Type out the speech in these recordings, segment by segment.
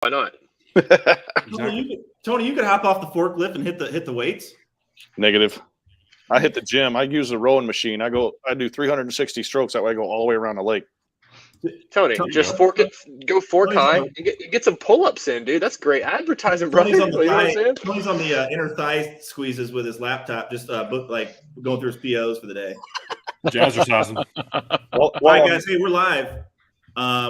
Why not? Exactly. Tony, you could hop off the forklift and hit the weights. Negative. I hit the gym. I use the rowing machine. I do 360 strokes. That way I go all the way around the lake. Tony, just go fork high and get some pull-ups in, dude. That's great advertising, brother. Tony's on the inner thigh squeezes with his laptop, just going through his POs for the day. Jazzercising. All right, guys. Hey, we're live.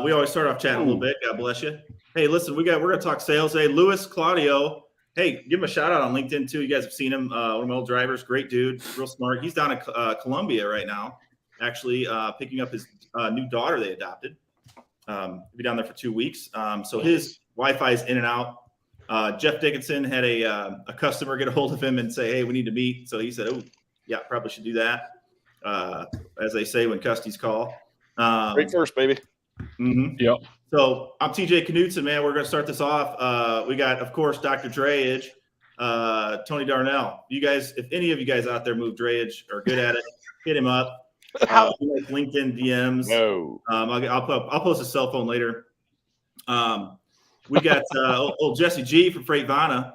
We always start off chatting a little bit. God bless you. Hey, listen, we're gonna talk sales. Hey, Luis Claudio. Hey, give him a shout out on LinkedIn too. You guys have seen him. One of my old drivers, great dude, real smart. He's down in Colombia right now, actually picking up his new daughter they adopted. He'll be down there for 2 weeks. So his Wi-Fi is in and out. Jeff Dickinson had a customer get a hold of him and say, "Hey, we need to meet." So he said, "Oh, yeah, probably should do that." As they say when custies call. Great first, baby. Mm-hmm. Yep. So I'm TJ Knudson, man. We're going to start this off. We got, of course, Dr. Drayage, Tony Darnell. You guys, if any of you guys out there move drayage or good at it, hit him up. LinkedIn DMs. No. I'll post his cell phone later. We got old Jesse G from FreightVana.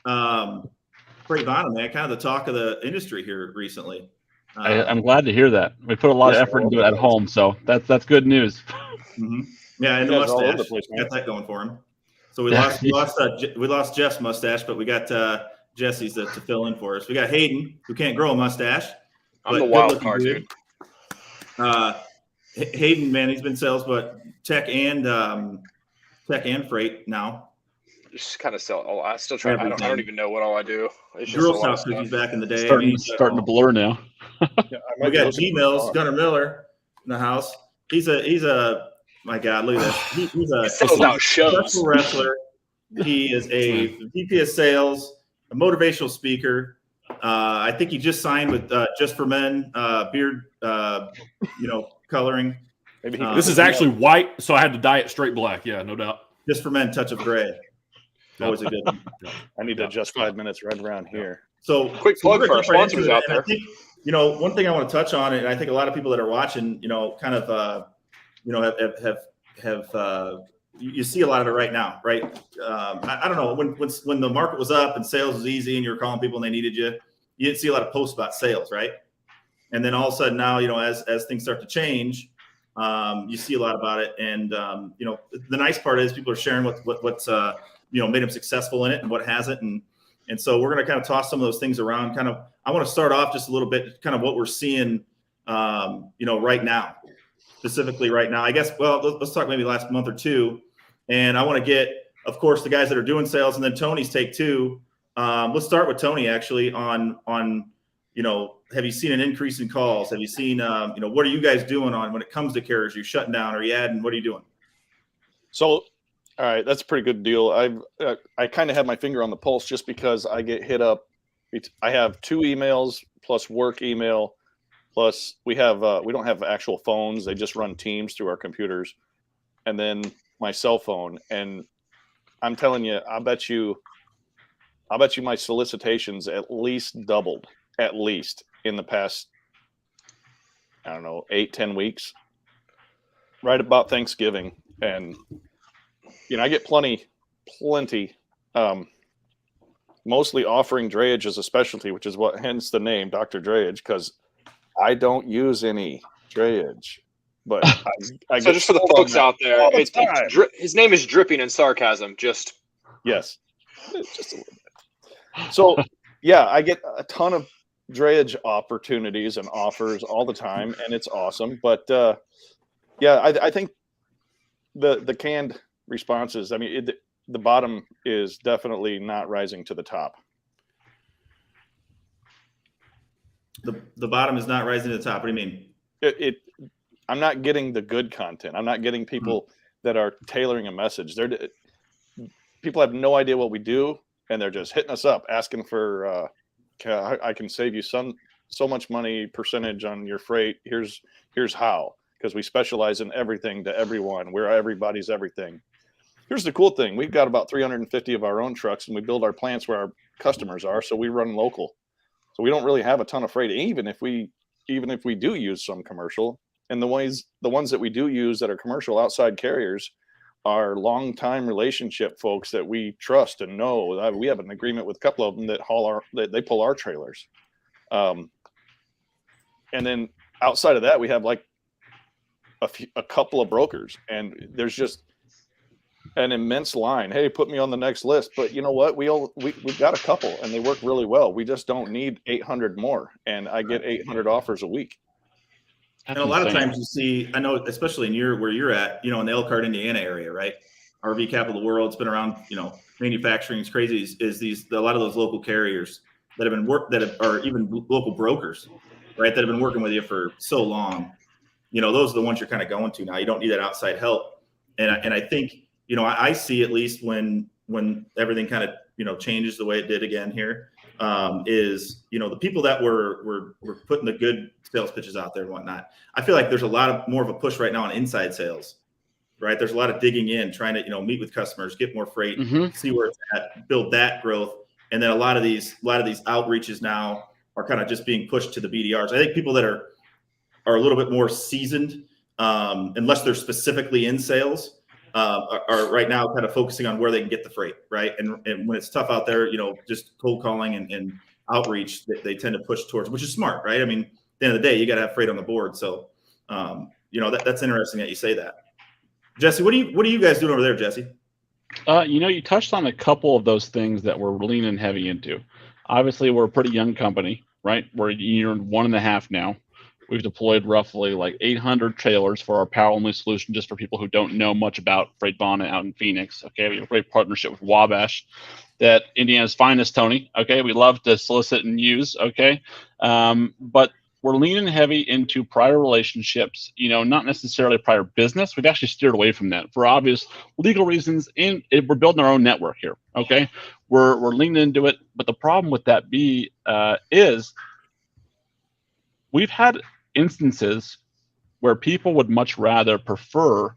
FreightVana, man, kind of the talk of the industry here recently. I'm glad to hear that. We put a lot of effort into it at home, so that's good news. Mm-hmm. Yeah, and the mustache got that going for him. So we lost Jeff's mustache, but we got Jesse's to fill in for us. We got Hayden, who can't grow a mustache. I'm the wild card, dude. Hayden, man, he's been sales, but tech and freight now. Just kind of sell. Oh, I still try. I don't even know what all I do. It's Girl Scout cookies back in the day. Starting to blur now. We got G Mills, Gunnar Miller in the house. He's a my God, look at this. He's a successful wrestler. He is a VP of sales, a motivational speaker. I think he just signed with Just for Men beard, coloring. Maybe this is actually white, so I had to dye it straight black. Yeah, no doubt. Just for Men, touch of gray. Always a good one. I need to adjust 5 minutes right around here. So quick plug for our sponsors out there. I think, one thing I want to touch on, and I think a lot of people that are watching, kind of, have you see a lot of it right now, right? I don't know when the market was up and sales was easy and you were calling people and they needed you didn't see a lot of posts about sales, right? And then all of a sudden now, as things start to change, you see a lot about it. And the nice part is people are sharing what's made them successful in it and what hasn't. And so we're going to kind of toss some of those things around. Kind of, I want to start off just a little bit, kind of what we're seeing, right now, specifically right now. I guess, well, let's talk maybe last month or two. And I want to get, of course, the guys that are doing sales, and then Tony's take too. Let's start with Tony actually on have you seen an increase in calls? Have you seen, what are you guys doing on when it comes to carriers? Are you shutting down? Are you adding? What are you doing? So. All right, that's a pretty good deal. I kind of have my finger on the pulse just because I get hit up. I have 2 emails plus work email, plus we don't have actual phones. They just run Teams through our computers, and then my cell phone. And I'm telling you, I bet you my solicitations at least doubled, at least in the past, I don't know, 8-10 weeks, right about Thanksgiving. And I get plenty, mostly offering drayage as a specialty, which is hence the name Dr. Drayage, because I don't use any drayage. But I so just for the folks out there, his name is Dripping in Sarcasm. Yes, just a little bit. So yeah, I get a ton of drayage opportunities and offers all the time, and it's awesome. But I think the canned responses, I mean, the bottom is definitely not rising to the top. The bottom is not rising to the top. What do you mean? I'm not getting the good content. I'm not getting people that are tailoring a message. People have no idea what we do, and they're just hitting us up asking for I can save you so much money percentage on your freight. Here's how, because we specialize in everything to everyone. We're everybody's everything. Here's the cool thing. We've got about 350 of our own trucks, and we build our plants where our customers are. So we run local. So we don't really have a ton of freight, even if we do use some commercial. And the ones that we do use that are commercial outside carriers, are longtime relationship folks that we trust and know. We have an agreement with a couple of them that they pull our trailers. And then outside of that, we have like a couple of brokers, and there's just an immense line. Hey, put me on the next list. But you know what? We've got a couple, and they work really well. We just don't need 800 more, and I get 800 offers a week. And a lot of times you see, I know, especially in where you're at, in the Elkhart, Indiana area, right? RV capital of the world. It's been around, manufacturing is crazy. Is a lot of those local carriers that have been or even local brokers, right? That have been working with you for so long. Those are the ones you're kind of going to now. You don't need that outside help. And I think, I see, at least when everything kind of, changes the way it did again here, is, the people that were putting the good sales pitches out there and whatnot. I feel like there's a lot more of a push right now on inside sales, right? There's a lot of digging in, trying to, meet with customers, get more freight, see where it's at, build that growth. And then a lot of these outreaches now are kind of just being pushed to the BDRs. I think people that are a little bit more seasoned, unless they're specifically in sales, are right now kind of focusing on where they can get the freight, right? And when it's tough out there, just cold calling and outreach, they tend to push towards, which is smart, right? I mean, at the end of the day, you got to have freight on the board. So, that's interesting that you say that. Jesse, what are you guys doing over there, Jesse? You touched on a couple of those things that we're leaning heavy into. Obviously, we're a pretty young company, right? We're a year and 1.5 now. We've deployed roughly like 800 trailers for our power-only solution, just for people who don't know much about FreightVana out in Phoenix. Okay, we have a great partnership with Wabash, that Indiana's finest, Tony. Okay, we love to solicit and use. Okay, but we're leaning heavy into prior relationships. Not necessarily prior business. We've actually steered away from that for obvious legal reasons. And we're building our own network here. Okay, we're leaning into it. But the problem with that is we've had instances where people would much rather prefer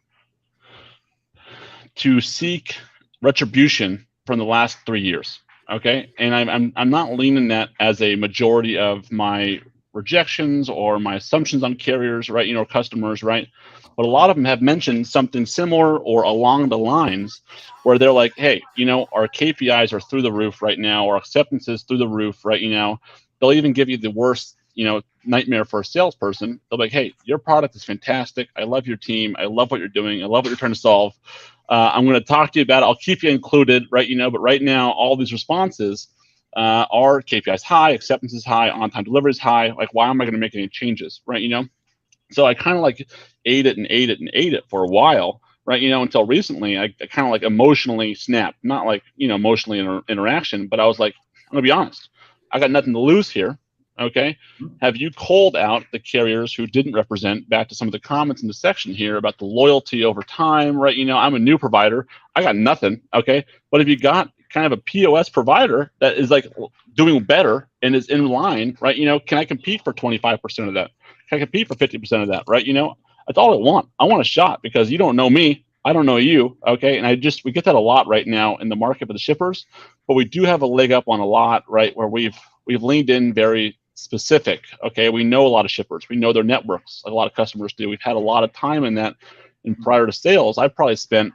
to seek retribution from the last 3 years. Okay, and I'm not leaning that as a majority of my rejections or my assumptions on carriers, right? Or customers, right? But a lot of them have mentioned something similar or along the lines where they're like, hey, our KPIs are through the roof right now, our acceptance is through the roof right now. They'll even give you the worst nightmare for a salesperson. They'll be like, hey, your product is fantastic. I love your team. I love what you're doing. I love what you're trying to solve. I'm going to talk to you about it. I'll keep you included, right? But right now, all these responses are KPIs high, acceptance is high, on-time delivery is high. Like, why am I going to make any changes, right? So I kind of like ate it for a while, right? Until recently, I kind of like emotionally snapped, not like, emotionally interaction, but I was like, I'm going to be honest. I got nothing to lose here. Okay. Have you called out the carriers who didn't represent, back to some of the comments in the section here about the loyalty over time, right? I'm a new provider. I got nothing. Okay. But if you got kind of a POS provider that is like doing better and is in line, right? Can I compete for 25% of that? Can I compete for 50% of that? Right. That's all I want. I want a shot, because you don't know me. I don't know you. Okay. And we get that a lot right now in the market for the shippers, but we do have a leg up on a lot, right? Where we've leaned in very specific. Okay. We know a lot of shippers. We know their networks. Like a lot of customers do. We've had a lot of time in that. And prior to sales, I probably spent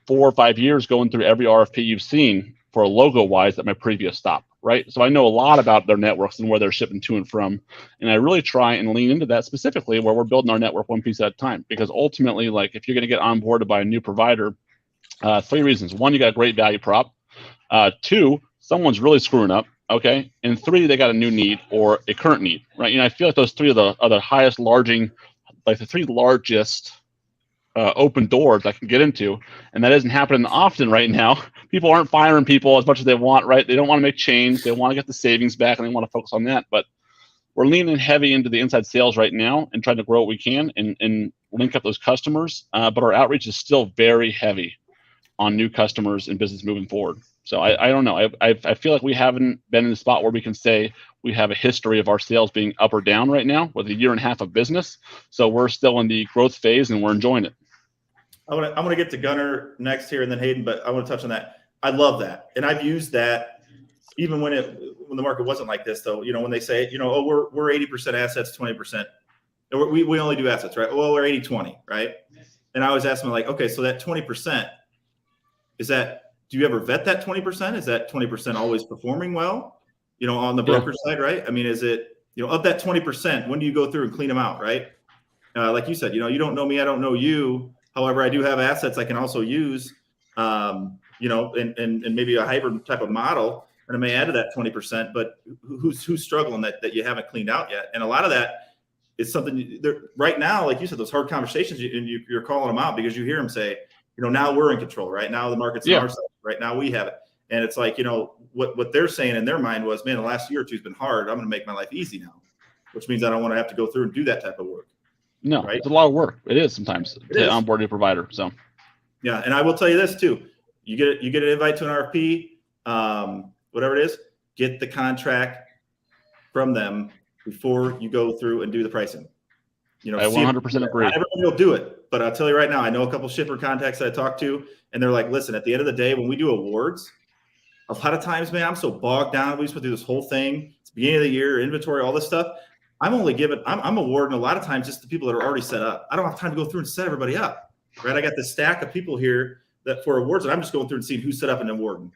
4 or 5 years going through every RFP you've seen for a logo wise at my previous stop. Right. So I know a lot about their networks and where they're shipping to and from. And I really try and lean into that specifically where we're building our network one piece at a time, because ultimately, like, if you're going to get onboarded by a new provider, 3 reasons. 1, you got a great value prop. 2, someone's really screwing up. Okay. And 3, they got a new need or a current need, right? I feel like those 3 are the highest the 3 largest open doors I can get into. And that isn't happening often right now. People aren't firing people as much as they want, right? They don't want to make change. They want to get the savings back, and they want to focus on that. But we're leaning heavy into the inside sales right now and trying to grow what we can and link up those customers. But our outreach is still very heavy on new customers and business moving forward. So I don't know. I feel like we haven't been in the spot where we can say we have a history of our sales being up or down right now with a 1.5 years of business. So we're still in the growth phase and we're enjoying it. I'm gonna get to Gunner next here and then Hayden, but I want to touch on that. I love that, and I've used that even when the market wasn't like this. Though, when they say, oh, we're 80% assets, 20%. We only do assets, right? Well, we're 80-20, right? And I always ask them, like, okay, so that 20%, do you ever vet that 20%? Is that 20% always performing well, on the broker side, right? I mean, is it, of that 20%, when do you go through and clean them out, right? Like you said, you don't know me, I don't know you. However, I do have assets I can also use, and maybe a hybrid type of model, and I may add to that 20%, but who's struggling that you haven't cleaned out yet? And a lot of that is something right now, like you said, those hard conversations, and you're calling them out because you hear them say, now we're in control, right? Now the market's on our side, right? Now we have it. And it's like, what they're saying in their mind was, man, the last year or two has been hard. I'm going to make my life easy now, which means I don't want to have to go through and do that type of work. No, right? It's a lot of work. It is sometimes to onboard a provider. So, yeah. And I will tell you this too. You get an invite to an RFP, whatever it is, get the contract from them before you go through and do the pricing. I 100% agree. Not everybody will do it, but I'll tell you right now, I know a couple shipper contacts that I talk to, and they're like, listen, at the end of the day, when we do awards, a lot of times, man, I'm so bogged down. We just went through this whole thing. It's the beginning of the year, inventory, all this stuff. I'm awarding a lot of times just the people that are already set up. I don't have time to go through and set everybody up, right? I got this stack of people here that for awards, and I'm just going through and seeing who's set up and awarding,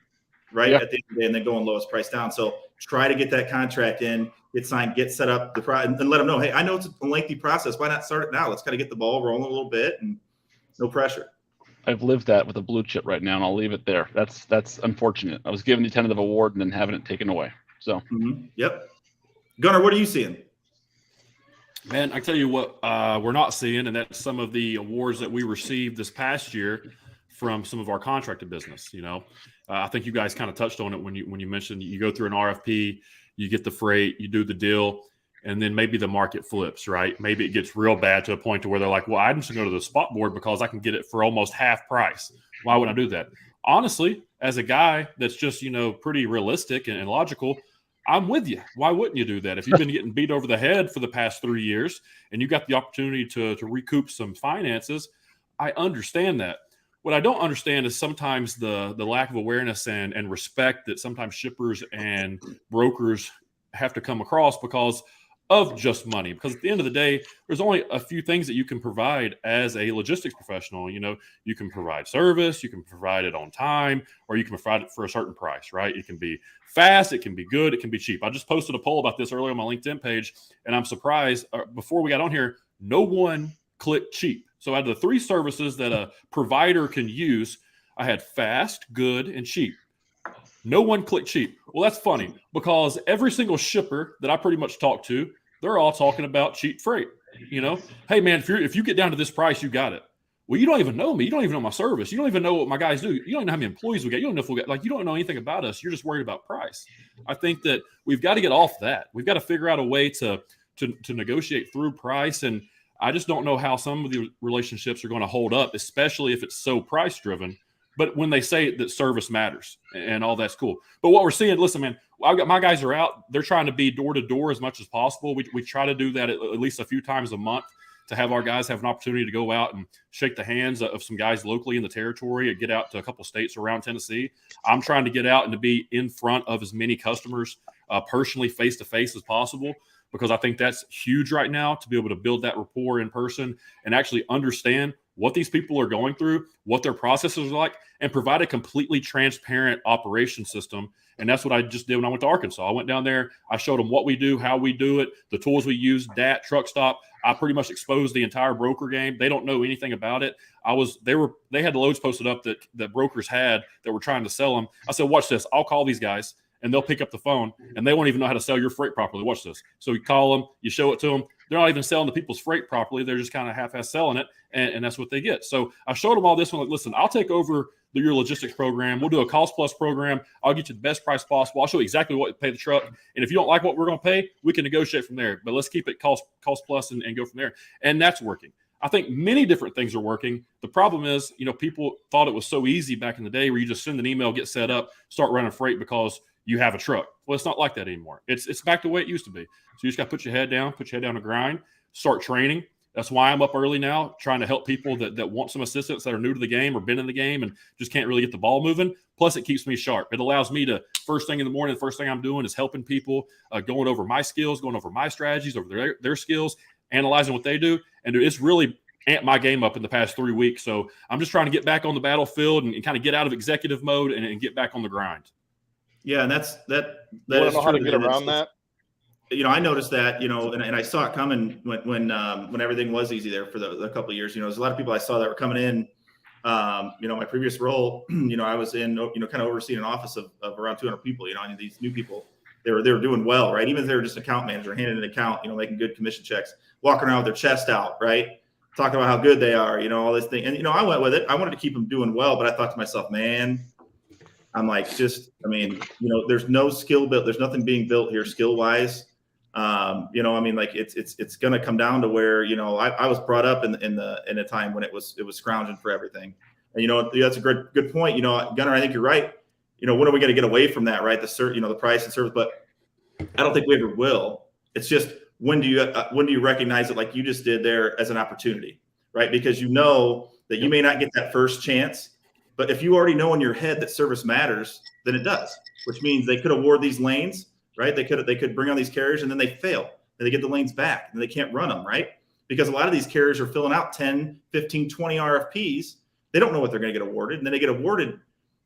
right? At the end of the day, and then going lowest price down. So try to get that contract in, get signed, get set up, and let them know, hey, I know it's a lengthy process. Why not start it now? Let's kind of get the ball rolling a little bit and no pressure. I've lived that with a blue chip right now, and I'll leave it there. That's unfortunate. I was given the tentative award and then having it taken away. So, Yep. Gunnar, what are you seeing? Man, I tell you what, we're not seeing, and that's some of the awards that we received this past year from some of our contracted business. I think you guys kind of touched on it when you mentioned you go through an RFP, you get the freight, you do the deal, and then maybe the market flips, right? Maybe it gets real bad to a point to where they're like, well, I'm just going to go to the spot board because I can get it for almost half price. Why would I do that? Honestly, as a guy that's just, pretty realistic and logical, I'm with you. Why wouldn't you do that? If you've been getting beat over the head for the past 3 years and you got the opportunity to recoup some finances, I understand that. What I don't understand is sometimes the lack of awareness and respect that sometimes shippers and brokers have to come across because of just money. Because at the end of the day, there's only a few things that you can provide as a logistics professional. You can provide service, you can provide it on time, or you can provide it for a certain price, right? It can be fast, it can be good, it can be cheap. I just posted a poll about this earlier on my LinkedIn page, and I'm surprised, before we got on here, no one clicked cheap. So out of the 3 services that a provider can use, I had fast, good, and cheap. No one clicked cheap. Well, that's funny because every single shipper that I pretty much talk to, they're all talking about cheap freight. Hey man, if you get down to this price, you got it. Well, you don't even know me. You don't even know my service. You don't even know what my guys do. You don't even know how many employees we got. You don't know if we got, you don't know anything about us. You're just worried about price. I think that we've got to get off that. We've got to figure out a way to negotiate through price. And I just don't know how some of the relationships are going to hold up, especially if it's so price driven. But when they say that service matters and all that's cool. But what we're seeing, listen, man, I've got my guys are out. They're trying to be door to door as much as possible. We try to do that at least a few times a month to have our guys have an opportunity to go out and shake the hands of some guys locally in the territory and get out to a couple states around Tennessee. I'm trying to get out and to be in front of as many customers personally face to face as possible, because I think that's huge right now to be able to build that rapport in person and actually understand what these people are going through, what their processes are like, and provide a completely transparent operation system. And that's what I just did when I went to Arkansas. I went down there, I showed them what we do, how we do it, the tools we use, DAT, truck stop. I pretty much exposed the entire broker game. They don't know anything about it. They had the loads posted up that brokers had that were trying to sell them. I said, watch this. I'll call these guys and they'll pick up the phone and they won't even know how to sell your freight properly. Watch this. So you call them, you show it to them. They're not even selling the people's freight properly. They're just kind of half-ass selling it, and that's what they get. So I showed them all this one. Like, listen, I'll take over your logistics program. We'll do a cost plus program. I'll get you the best price possible. I'll show you exactly what to pay the truck. And if you don't like what we're going to pay, we can negotiate from there. But let's keep it cost plus and go from there. And that's working. I think many different things are working. The problem is, people thought it was so easy back in the day where you just send an email, get set up, start running freight because you have a truck. Well, it's not like that anymore. It's back to the way it used to be. So you just got to put your head down to grind, start training. That's why I'm up early now, trying to help people that want some assistance, that are new to the game or been in the game and just can't really get the ball moving. Plus, it keeps me sharp. It allows me to, first thing in the morning, the first thing I'm doing is helping people, going over my skills, going over my strategies, over their skills, analyzing what they do. And it's really amped my game up in the past 3 weeks. So I'm just trying to get back on the battlefield and kind of get out of executive mode and get back on the grind. Yeah, and that You is want to know how to true. get around that? I noticed that, and I saw it coming when everything was easy there for the couple of years. There's a lot of people I saw that were coming in. My previous role, I was in, kind of overseeing an office of around 200 people. And these new people, they were doing well, right? Even if they were just account manager, handing an account, making good commission checks, walking around with their chest out, right? Talking about how good they are, all this thing. And, I went with it. I wanted to keep them doing well, but I thought to myself, man, I'm like, there's no skill built. There's nothing being built here skill wise. It's going to come down to where, I was brought up in a time when it was scrounging for everything. And, that's a good point. Gunnar, I think you're right. When are we going to get away from that? Right. The price and service, but I don't think we ever will. It's just, when do you recognize it, like you just did there, as an opportunity, right? Because that you may not get that first chance, but if you already know in your head that service matters, then it does, which means they could award these lanes, right? They could bring on these carriers and then they fail and they get the lanes back and they can't run them, right? Because a lot of these carriers are filling out 10, 15, 20 RFPs. They don't know what they're going to get awarded. And then they get awarded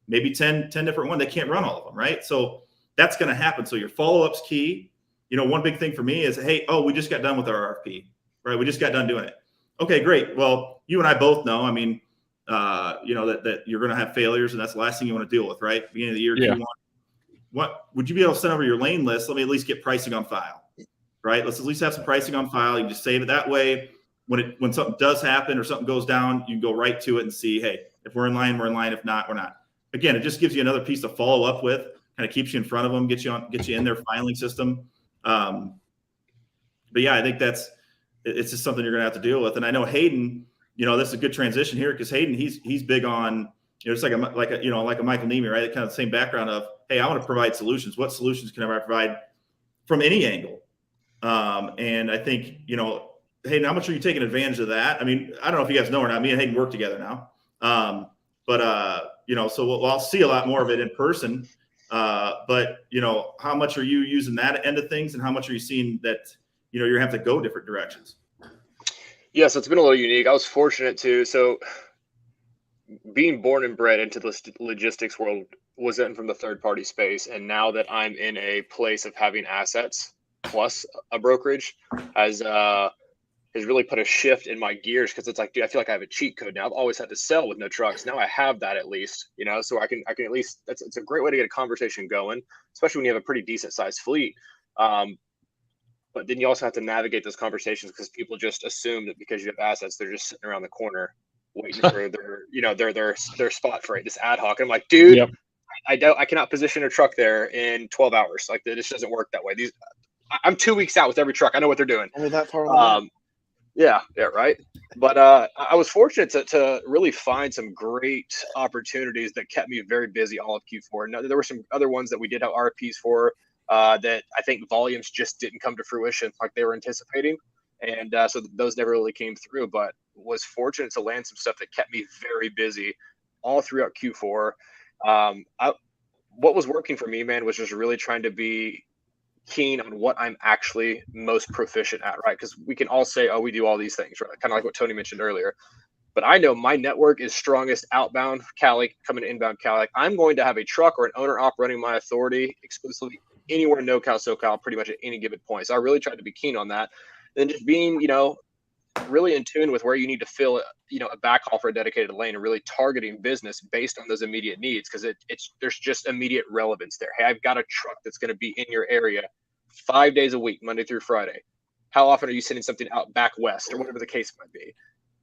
maybe 10 different ones. They can't run all of them, right? So that's going to happen. So your follow-up's key. One big thing for me is, hey, we just got done with our RFP, right? We just got done doing it. Okay, great. Well, you and I both know, that you're going to have failures, and that's the last thing you want to deal with, right? Beginning of the year, Yeah. What would you be able to send over your lane list? Let me at least get pricing on file, right? Let's at least have some pricing on file. You can just save it that way. When something does happen or something goes down, you can go right to it and see, hey, if we're in line, we're in line. If not, we're not. Again, it just gives you another piece to follow up with, kind of keeps you in front of them, get you in their filing system. But yeah, I think it's just something you're going to have to deal with. And I know Hayden, this is a good transition here, because Hayden, he's big on, it's like a Michael Nemi, right? Kind of the same background of, hey, I want to provide solutions. What solutions can I provide from any angle? And I think, Hayden, how much are you taking advantage of that? I don't know if you guys know or not. Me and Hayden work together now. So I'll see a lot more of it in person. But how much are you using that end of things, and how much are you seeing that, you're gonna have to go different directions? Yes, it's been a little unique. I was fortunate too. So being born and bred into the logistics world wasn't from the third party space. And now that I'm in a place of having assets plus a brokerage has really put a shift in my gears, because it's like, dude, I feel like I have a cheat code now. I've always had to sell with no trucks. Now I have that, at least, so I can at least, it's a great way to get a conversation going, especially when you have a pretty decent sized fleet. But then you also have to navigate those conversations, because people just assume that because you have assets, they're just sitting around the corner waiting for their spot for it, this ad hoc. And I'm like, dude, yep. I cannot position a truck there in 12 hours. Like, this doesn't work that way. I'm 2 weeks out with every truck. I know what they're doing. Only that far. Yeah, right. But I was fortunate to really find some great opportunities that kept me very busy all of Q4. Now, there were some other ones that we did have RFPs for that I think volumes just didn't come to fruition like they were anticipating. And so those never really came through, but was fortunate to land some stuff that kept me very busy all throughout Q4. What was working for me, man, was just really trying to be keen on what I'm actually most proficient at, right? Because we can all say, we do all these things, right? Kind of like what Tony mentioned earlier. But I know my network is strongest outbound Cali, coming to inbound Cali. Like, I'm going to have a truck or an owner op running my authority exclusively anywhere in NoCal, SoCal, pretty much at any given point. So I really tried to be keen on that. Then just being, really in tune with where you need to fill, a backhaul for a dedicated lane, and really targeting business based on those immediate needs, because there's just immediate relevance there. Hey, I've got a truck that's going to be in your area 5 days a week, Monday through Friday. How often are you sending something out back west, or whatever the case might be?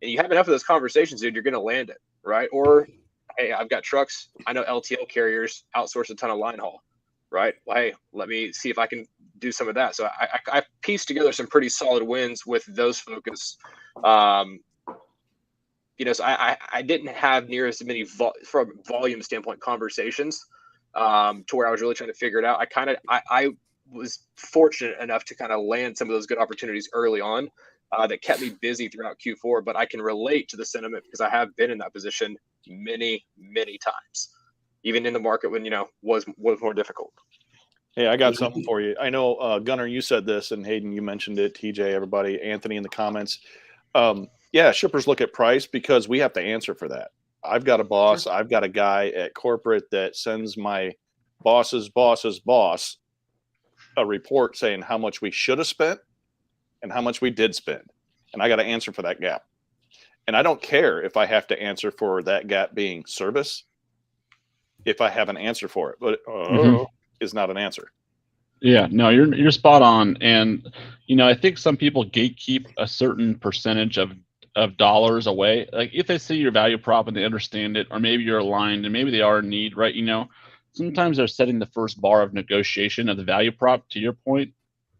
And you have enough of those conversations, dude, you're going to land it, right? Or, hey, I've got trucks. I know LTL carriers outsource a ton of line haul, right? Well, hey, let me see if I can do some of that. So I pieced together some pretty solid wins with those focus. So I didn't have near as many from volume standpoint conversations to where I was really trying to figure it out. I was fortunate enough to kind of land some of those good opportunities early on that kept me busy throughout Q4, but I can relate to the sentiment because I have been in that position many, many times, even in the market when, was more difficult. Hey, I got something for you. I know, Gunnar, you said this, and Hayden, you mentioned it, TJ, everybody, Anthony in the comments. yeah, shippers look at price because we have to answer for that. I've got a boss. I've got a guy at corporate that sends my boss's boss's boss a report saying how much we should have spent and how much we did spend. And I got to answer for that gap. And I don't care if I have to answer for that gap being service if I have an answer for it, but is not an answer. Yeah, no, you're spot on. And, I think some people gatekeep a certain percentage of dollars away. Like if they see your value prop and they understand it, or maybe you're aligned and maybe they are in need, right? Sometimes they're setting the first bar of negotiation of the value prop, to your point,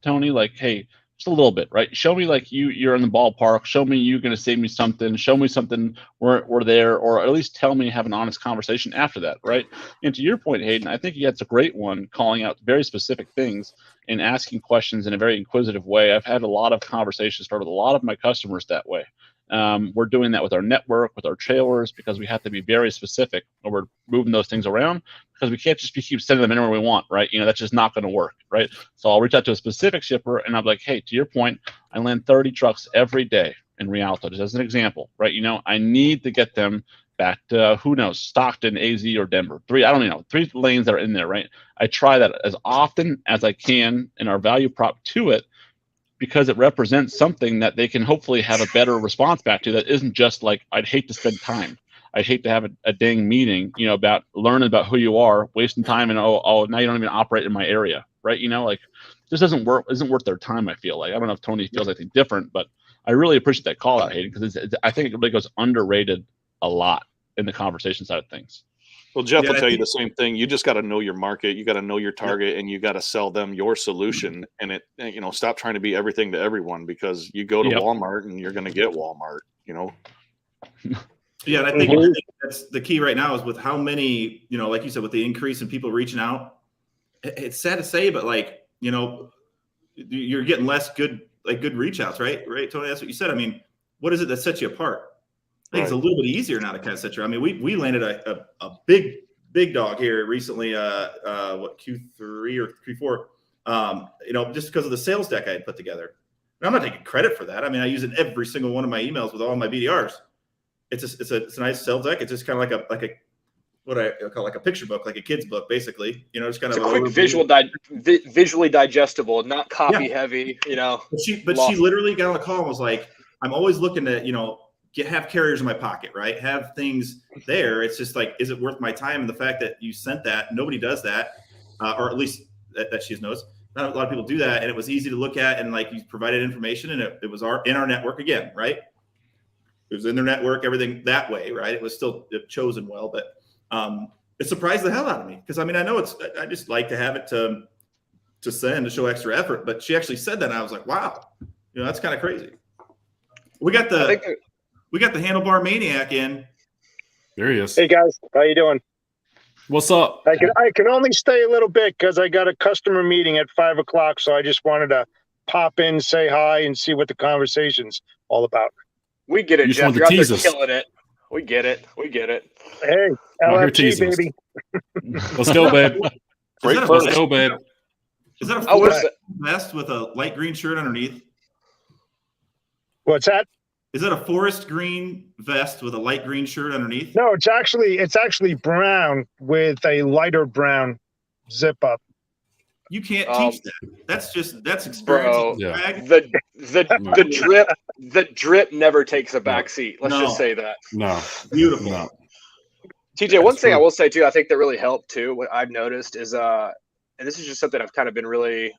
Tony, like, hey, just a little bit, right? Show me like you're in the ballpark. Show me you're going to save me something. Show me something we're there, or at least tell me, have an honest conversation after that, right? And to your point, Hayden, I think that's a great one, calling out very specific things and asking questions in a very inquisitive way. I've had a lot of conversations start with a lot of my customers that way. We're doing that with our network, with our trailers, because we have to be very specific when we're moving those things around, because we can't just keep sending them anywhere we want, right? That's just not going to work, right? So I'll reach out to a specific shipper and I'm like, hey, to your point, I land 30 trucks every day in Rialto, just as an example, right? I need to get them back to, who knows, Stockton, AZ, or Denver. I don't even know, 3 lanes that are in there, right? I try that as often as I can in our value prop to it, because it represents something that they can hopefully have a better response back to that isn't just like, I'd hate to spend time. I'd hate to have a dang meeting, about learning about who you are, wasting time, and now you don't even operate in my area, right? Like this isn't worth their time, I feel like. I don't know if Tony feels anything different, but I really appreciate that call out, Hayden, because I think it really goes underrated a lot in the conversation side of things. Well, Jeff will tell you the same thing. You just got to know your market. You got to know your target, and you got to sell them your solution. And stop trying to be everything to everyone, because you go to Walmart and you're going to get Walmart. Yeah, and I think that's the key right now is with how many, like you said, with the increase in people reaching out. It's sad to say, but you're getting less good reach outs, right? Right, Tony. That's what you said. I mean, what is it that sets you apart? I think it's a little bit easier now to kind of set you. I mean, we landed a big dog here recently. Q3 or Q4? Just because of the sales deck I had put together. And I'm not taking credit for that. I mean, I use it in every single one of my emails with all my BDRs. It's a nice sales deck. It's just kind of like a what I call like a picture book, like a kid's book, basically. It's kind of a quick visually digestible, not copy heavy. But she literally got on the call and was like, I'm always looking to have carriers in my pocket, right? Have things there. It's just like, is it worth my time? And the fact that you sent that, nobody does that, or at least that she knows. Not a lot of people do that, and it was easy to look at, and like you provided information, and it was in our network again, right? It was in their network, everything that way, right? It was still chosen well, but it surprised the hell out of me, because I mean, I just like to have it to send, to show extra effort, but she actually said that, and I was like, wow, that's kind of crazy. We got the handlebar maniac in. There he is. Hey guys, how you doing? What's up? I can only stay a little bit because I got a customer meeting at 5 o'clock, so I just wanted to pop in, say hi, and see what the conversation's all about. We get it, Jeff. You're out there killing it. We get it. Hey, LFG, baby. Let's go, babe. Let's go, babe. Is that a forest vest with a light green shirt underneath? What's that? Is that a forest green vest with a light green shirt underneath? No, it's actually brown with a lighter brown zip up. You can't teach that. That's experience. Bro, the drip never takes a back seat. Let's just say that. No. Beautiful. No. TJ, one thing I will say too, I think that really helped too, what I've noticed is and this is just something I've kind of been really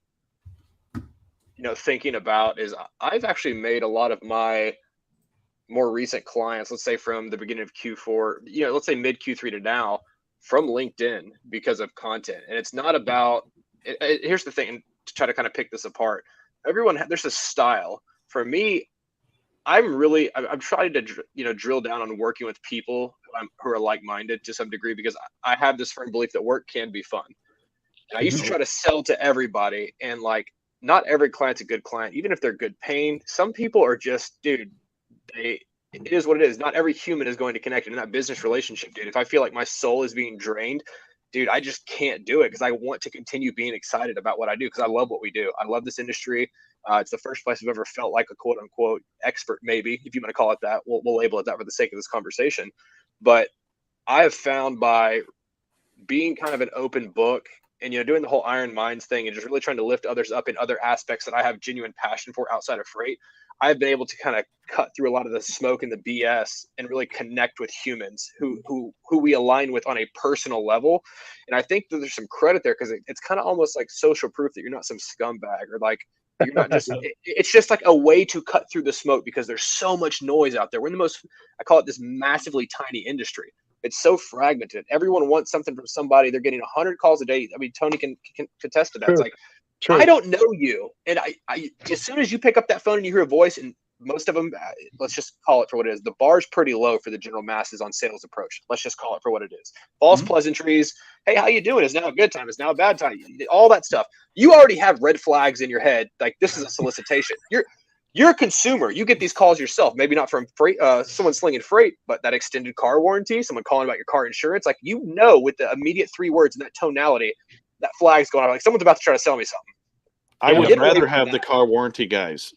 thinking about, is I've actually made a lot of my more recent clients, let's say from the beginning of Q4, let's say mid Q3 to now, from LinkedIn because of content. And it's not about here's the thing, to try to kind of pick this apart. There's a style. For me, I'm trying to drill down on working with people who are like-minded to some degree, because I have this firm belief that work can be fun. And I used to try to sell to everybody, and like, not every client's a good client, even if they're good paying. Some people are just, dude, it is what it is. Not every human is going to connect in that business relationship, dude. If I feel like my soul is being drained, dude, I just can't do it because I want to continue being excited about what I do because I love what we do. I love this industry. It's the first place I've ever felt like a quote unquote expert, maybe, if you want to call it that. We'll label it that for the sake of this conversation. But I have found by being kind of an open book and, doing the whole Iron Minds thing and just really trying to lift others up in other aspects that I have genuine passion for outside of freight, I've been able to kind of cut through a lot of the smoke and the BS and really connect with humans who we align with on a personal level. And I think that there's some credit there because it's kind of almost like social proof that you're not some scumbag or like you're not just, it's just like a way to cut through the smoke because there's so much noise out there. We're in the most, I call it this massively tiny industry. It's so fragmented. Everyone wants something from somebody. They're getting 100 calls a day. I mean, Tony can attest to that. It's like, I don't know you. And I as soon as you pick up that phone and you hear a voice, and most of them, let's just call it for what it is. The bar's pretty low for the general masses on sales approach. Let's just call it for what it is. False pleasantries. Hey, how you doing? Is now a good time? Is now a bad time? All that stuff. You already have red flags in your head. Like, this is a solicitation. You're a consumer. You get these calls yourself. Maybe not from freight, someone slinging freight, but that extended car warranty, someone calling about your car insurance. Like, with the immediate 3 words and that tonality, that flag's going on. Like, someone's about to try to sell me something. I would rather have the car warranty guys.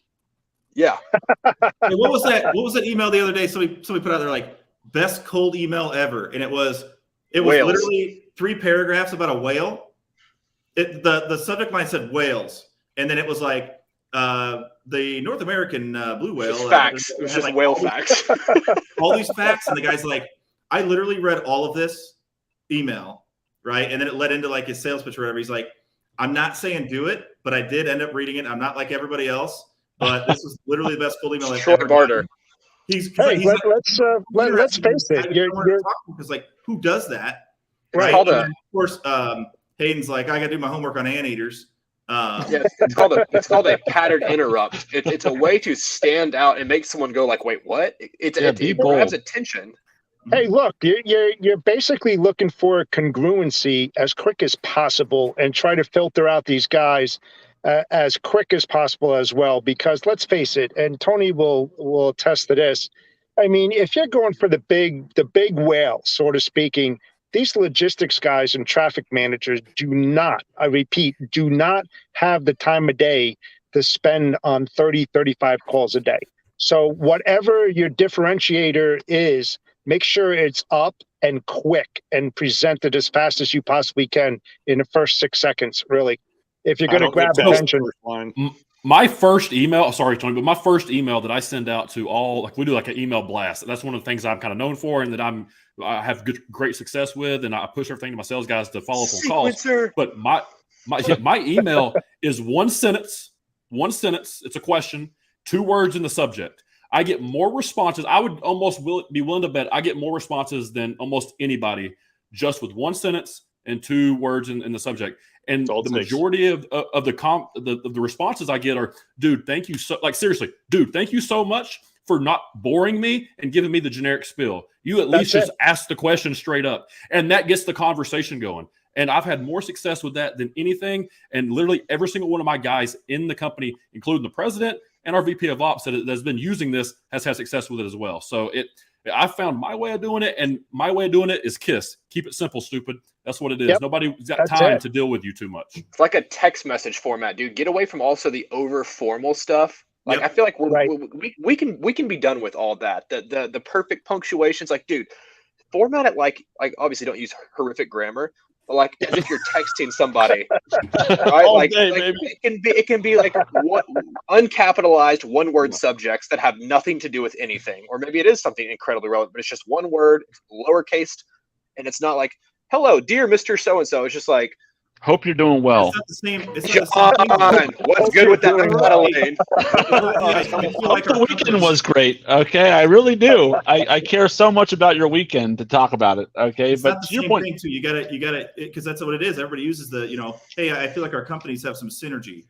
Yeah. Hey, what was that email the other day? Somebody put out there like best cold email ever, and it was whales. Literally 3 paragraphs about a whale. The subject line said whales, and then it was like the North American blue whale. Facts. It was just like whale facts. All these facts, and the guy's like, I literally read all of this email, right? And then it led into like his sales pitch or whatever. He's like, I'm not saying do it, but I did end up reading it. I'm not like everybody else, but this is literally the best cold email I've ever Barter. He's let's face it. You're because like, who does that? Right. Of course, Hayden's like, I got to do my homework on anteaters. Yeah, it's called a pattern interrupt. It's a way to stand out and make someone go like, wait, what? It grabs attention. Hey, look, you're basically looking for congruency as quick as possible and try to filter out these guys as quick as possible as well. Because let's face it, and Tony will attest to this. I mean, if you're going for the big whale, sort of speaking, these logistics guys and traffic managers do not have the time of day to spend on 30, 35 calls a day. So whatever your differentiator is, make sure it's up and quick and presented as fast as you possibly can in the first 6 seconds, really. If you're going to grab attention. My first email, sorry, Tony, but my first email that I send out to all, like we do like an email blast. That's one of the things I'm kind of known for and that I have great success with. And I push everything to my sales guys to follow up on calls. But my email is one sentence. It's a question, 2 words in the subject. I get more responses. I would almost be willing to bet I get more responses than almost anybody just with 1 sentence and 2 words in the subject. And the majority of the responses I get are, dude, thank you so, like, seriously, dude, thank you so much for not boring me and giving me the generic spill. You at least just ask the question straight up. And that gets the conversation going. And I've had more success with that than anything. And literally every single one of my guys in the company, including the president and our VP of Ops that has been using this, has had success with it as well. So I found my way of doing it, and my way of doing it is KISS. Keep it simple, stupid. That's what it is. Yep. Nobody's got time to deal with you too much. It's like a text message format, dude. Get away from also the over formal stuff. Like, I feel like we can be done with all that. The perfect punctuations. Like, dude, format it like obviously don't use horrific grammar, but like as if you're texting somebody. Right? All like, day, like baby. it can be like what uncapitalized 1-word subjects that have nothing to do with anything, or maybe it is something incredibly relevant, but it's just 1 word, lowercase, and it's not like, hello, dear Mr. So-and-so. It's just like, hope you're doing well. It's not the same. It's not the same thing. What's good with that Lane? Hope the weekend was great. Okay, I really do. I care so much about your weekend to talk about it. Okay, it's but not the to your same point, thing too. You gotta, because that's what it is. Everybody uses the, hey, I feel like our companies have some synergy,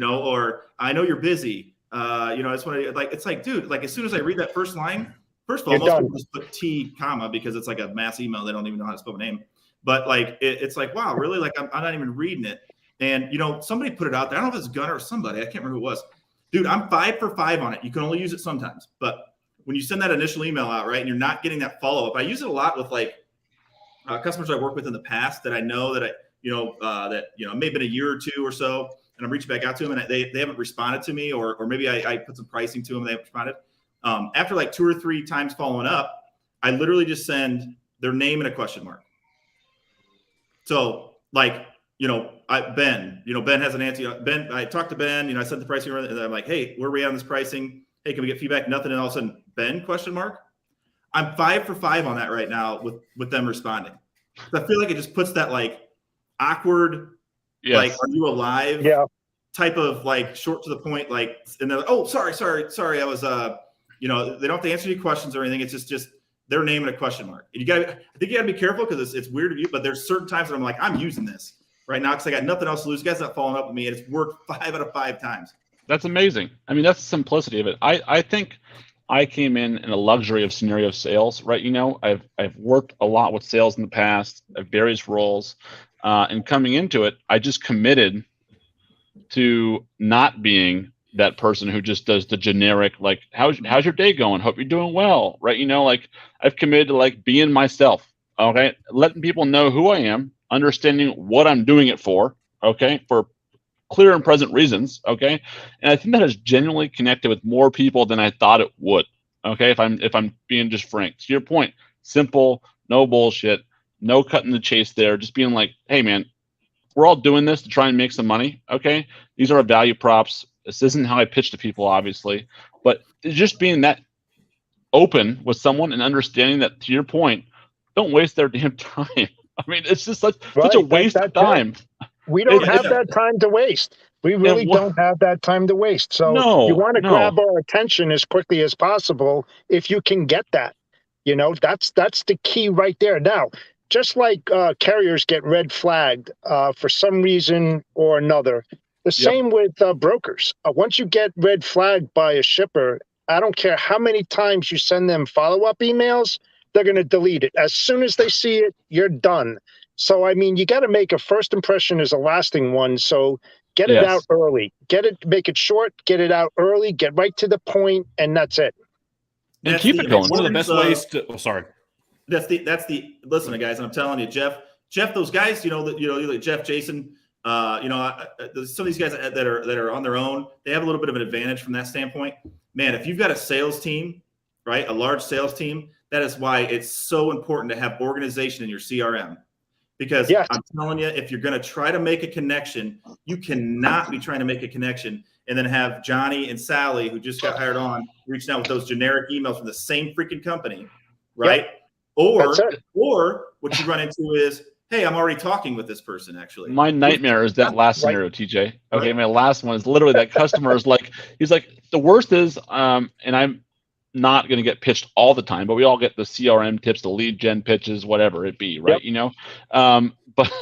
or I know you're busy. I just want to it's like, dude, like as soon as I read that first line, first of all, most people just put T, comma, because it's like a mass email. They don't even know how to spell my name. But like, it's like, wow, really? Like, I'm not even reading it. And, somebody put it out there. I don't know if it's Gunner or somebody. I can't remember who it was. Dude, I'm 5 for 5 on it. You can only use it sometimes. But when you send that initial email out, right, and you're not getting that follow-up, I use it a lot with like customers I worked with in the past that I know that it may have been a year or two or so, and I'm reaching back out to them and they haven't responded to me, or maybe I put some pricing to them and they haven't responded. After like 2 or 3 times following up, I literally just send their name and a question mark. So like, Ben has an answer. Ben, I talked to Ben, I sent the pricing and I'm like, hey, where are we on this pricing? Hey, can we get feedback? Nothing. And all of a sudden, Ben, question mark. I'm 5 for 5 on that right now with them responding. I feel like it just puts that like awkward, like, are you alive? Yeah. Type of like short to the point, like, and they're like, oh, sorry. I was, they don't have to answer any questions or anything. It's just their name and a question mark. And I think you gotta be careful because it's weird of you, but there's certain times that I'm like, I'm using this right now because I got nothing else to lose. You guys not following up with me, and it's worked 5 out of 5 times. That's amazing. I mean, that's the simplicity of it. I think I came in a luxury of scenario sales, right? I've worked a lot with sales in the past at various roles, and coming into it, I just committed to not being that person who just does the generic, like, how's your day going? Hope you're doing well, right? Like, I've committed to like being myself, okay? Letting people know who I am, understanding what I'm doing it for, okay? For clear and present reasons, okay? And I think that has genuinely connected with more people than I thought it would, okay? If I'm being just frank. To your point, simple, no bullshit, no cutting the chase there, just being like, hey man, we're all doing this to try and make some money, okay? These are our value props. This isn't how I pitch to people, obviously, but just being that open with someone and understanding that, to your point, don't waste their damn time. I mean, it's just such a waste of time. We don't have that time to waste. We really don't have that time to waste. So you want to grab our attention as quickly as possible if you can get that. That's the key right there. Now, just like carriers get red flagged for some reason or another, the same with brokers. Once you get red flagged by a shipper, I don't care how many times you send them follow-up emails, they're going to delete it. As soon as they see it, you're done. So, I mean, you got to make a first impression as a lasting one. So get it out early. Make it short, get it out early, get right to the point, and that's it. And keep it going. One of the best ways to Listen, guys, and I'm telling you, Jeff, those guys, like Jeff, Jason, some of these guys that are on their own, they have a little bit of an advantage from that standpoint. Man, if you've got a sales team, right, a large sales team, that is why it's so important to have organization in your CRM. Because I'm telling you, if you're going to try to make a connection, you cannot be trying to make a connection and then have Johnny and Sally, who just got hired on, reaching out with those generic emails from the same freaking company, right? Yep. Or what you run into is, hey, I'm already talking with this person, actually. My nightmare is that last scenario, TJ. Okay, my last one is literally that customer is like, he's like, the worst is, and I'm not going to get pitched all the time, but we all get the CRM tips, the lead gen pitches, whatever it be, right? Yep. But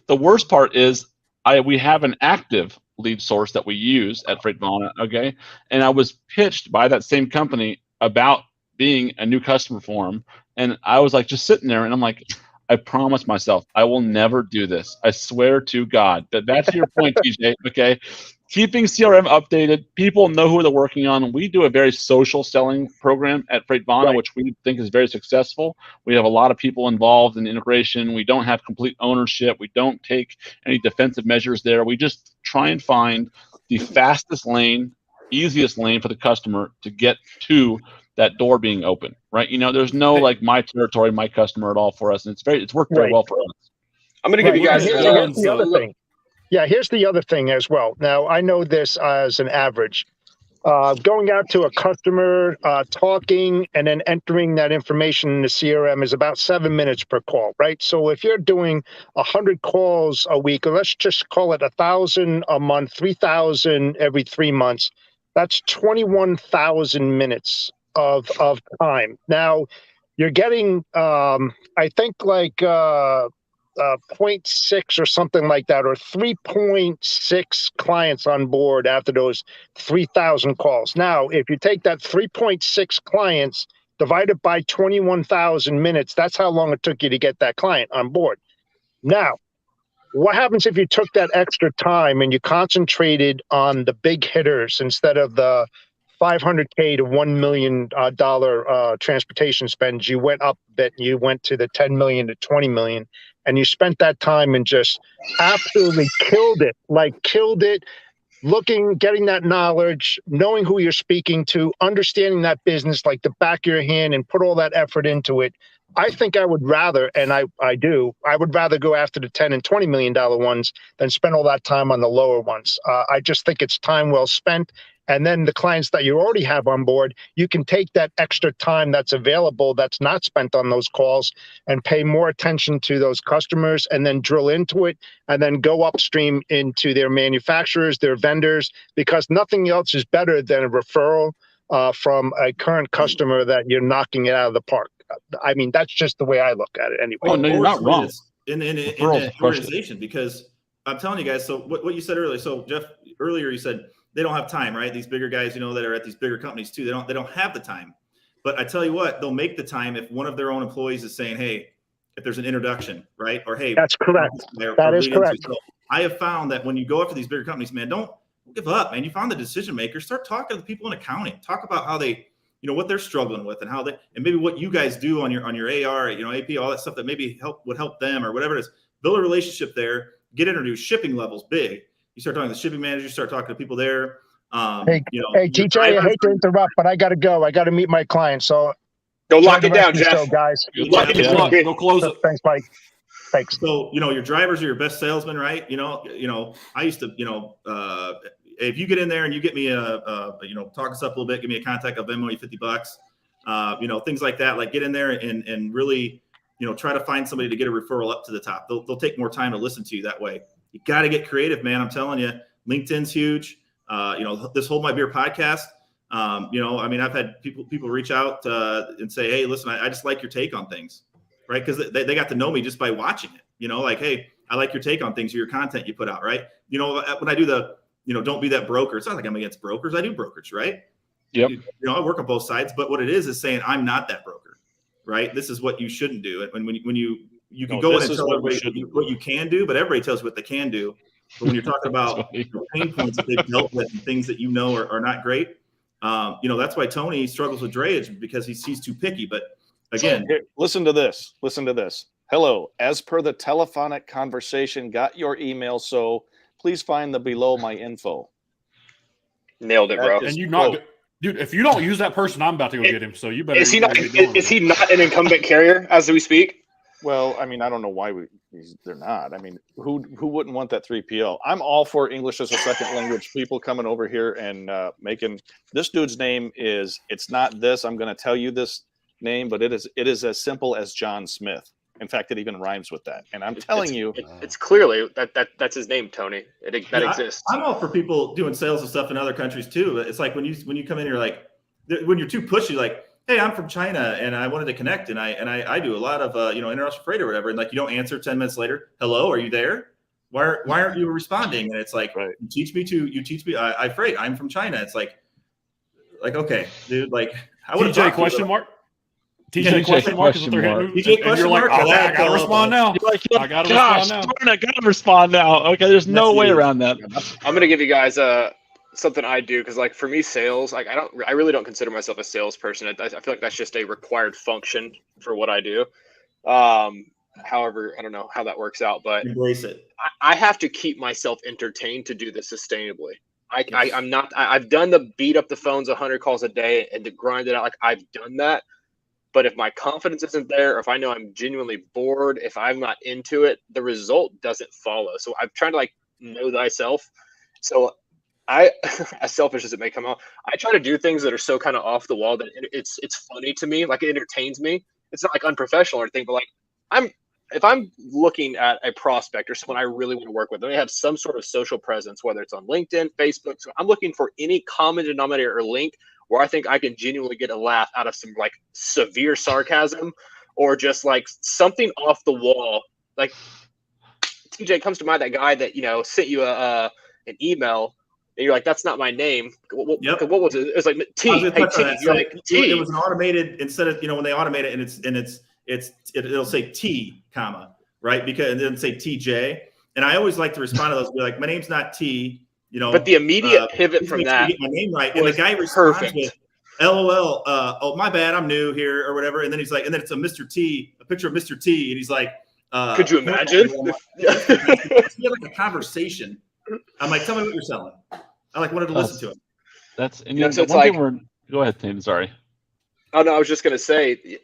the worst part is we have an active lead source that we use at FreightVana, okay? And I was pitched by that same company about being a new customer for them. And I was like, just sitting there and I'm like, I promise myself, I will never do this. I swear to God. But that's your point, TJ, okay? Keeping CRM updated, people know who they're working on. We do a very social selling program at FreightVana, which we think is very successful. We have a lot of people involved in integration. We don't have complete ownership. We don't take any defensive measures there. We just try and find the fastest lane, easiest lane for the customer to get to that door being open, right? There's no like my territory, my customer at all for us. And it's worked very well for us. I'm going to give you guys here's the other thing. Yeah, here's the other thing as well. Now, I know this as an average. Going out to a customer, talking, and then entering that information in the CRM is about 7 minutes per call, right? So if you're doing 100 calls a week, or let's just call it 1,000 a month, 3,000 every 3 months, that's 21,000 minutes of time. Now, you're getting, I think, like 0.6 or something like that, or 3.6 clients on board after those 3,000 calls. Now, if you take that 3.6 clients divided by 21,000 minutes, that's how long it took you to get that client on board. Now, what happens if you took that extra time and you concentrated on the big hitters instead of the $500K to $1 million transportation spend. You went up a bit. You went to the 10 million to 20 million, and you spent that time and just absolutely killed it. Like killed it. Getting that knowledge, knowing who you're speaking to, understanding that business like the back of your hand, and put all that effort into it. I think I would rather, and I would rather go after the 10 and $20 million ones than spend all that time on the lower ones. I just think it's time well spent. And then the clients that you already have on board, you can take that extra time that's available, that's not spent on those calls, and pay more attention to those customers, and then drill into it, and then go upstream into their manufacturers, their vendors, because nothing else is better than a referral from a current customer that you're knocking it out of the park. I mean, that's just the way I look at it anyway. Oh, no, you're not wrong. In the organization, because I'm telling you guys, so what you said earlier, so Jeff, earlier you said they don't have time, right? These bigger guys, that are at these bigger companies too, they don't have the time. But I tell you what, they'll make the time if one of their own employees is saying, hey, if there's an introduction, right? Or hey, that's correct. That is correct. So I have found that when you go after these bigger companies, man, don't give up, man. You found the decision makers. Start talking to the people in accounting. Talk about how they, what they're struggling with, and and maybe what you guys do on your AR, AP, all that stuff that maybe would help them, or whatever it is. Build a relationship there. Get introduced. Shipping levels big. You start talking to the shipping manager. Start talking to people there. Hey, TJ, I hate to interrupt, but I got to go. I got to meet my client. So go lock it down, Jeff. Show, guys. Go close it. Thanks, Mike. Thanks. So your drivers are your best salesmen, right? I used to, if you get in there and you get me talk us up a little bit, give me a contact, I'll Venmo you $50. Things like that. Like get in there and really, try to find somebody to get a referral up to the top. They'll take more time to listen to you that way. You got to get creative, man. I'm telling you, LinkedIn's huge. This Hold My Beer podcast. I've had people reach out and say, hey, listen, I just like your take on things, right? Because they got to know me just by watching it. Like, hey, I like your take on things or your content you put out, right? When I do the don't be that broker. It's not like I'm against brokers. I do brokerage, right? Yep. I work on both sides, but what it is saying I'm not that broker, right? This is what you shouldn't do. And when you can go in and tell everybody what you can do, but everybody tells you what they can do. But when you're talking about pain points that they've dealt with and things that are not great, that's why Tony struggles with drayage, because he's too picky. But again, here, listen to this. Hello, as per the telephonic conversation, got your email, so please find the below my info. Nailed it, bro. And dude, if you don't use that person, I'm about to go get him. So you better. Is he not an incumbent carrier as we speak? Well, I don't know why they're not. Who wouldn't want that 3PL? I'm all for English as a second language people coming over here and making this dude's name it's not this. I'm going to tell you this name, but it is as simple as John Smith. In fact, it even rhymes with that. And I'm telling you, it's clearly that's his name, Tony. That exists. I'm all for people doing sales and stuff in other countries too. It's like when you come in, you're like, when you're too pushy, like, hey, I'm from China and I wanted to connect, and I do a lot of international freight or whatever, and like you don't answer 10 minutes later. Hello, are you there? Why aren't you responding? And it's like, right. you teach me. I freight. I'm from China. It's like okay, dude. Like, I would TJ question mark. TJ question mark. TJ question mark. I gotta respond now. I gotta respond now. I gotta respond now. Okay, there's no way around that. I'm gonna give you guys something I do, because like for me, sales, like I really don't consider myself a salesperson. I feel like that's just a required function for what I do. However, I don't know how that works out, but embrace it. I have to keep myself entertained to do this sustainably. I'm not. I've done the beat up the phones 100 calls a day and to grind it out. Like I've done that. But if my confidence isn't there, or if I know I'm genuinely bored, if I'm not into it, the result doesn't follow. So I'm trying to know thyself. So I, as selfish as it may come out, I try to do things that are so kind of off the wall that it's funny to me, like it entertains me. It's not like unprofessional or anything, but like if I'm looking at a prospect or someone I really want to work with, and they have some sort of social presence, whether it's on LinkedIn, Facebook, so I'm looking for any common denominator or link where I think I can genuinely get a laugh out of some like severe sarcasm, or just like something off the wall. Like TJ comes to mind, that guy that sent you an email, and you're like, "That's not my name." What was it? It was like T. Hey T. You're like T. It was an automated, instead of when they automate it and it'll say T, comma, right? Because it didn't say TJ. And I always like to respond to those, be like, "My name's not T. You know, but the immediate pivot please from make sure that you get my name right, and the was guy responds perfect. with, "LOL, oh my bad, I'm new here," or whatever. And then he's like, and then it's a picture of Mr. T, and he's like, Could you imagine? He had like a conversation. I'm like, tell me what you're selling. I like wanted to listen to him. That's and Yeah, the so it's one like- thing we're go ahead, Tim. Sorry. Oh no, I was just gonna say,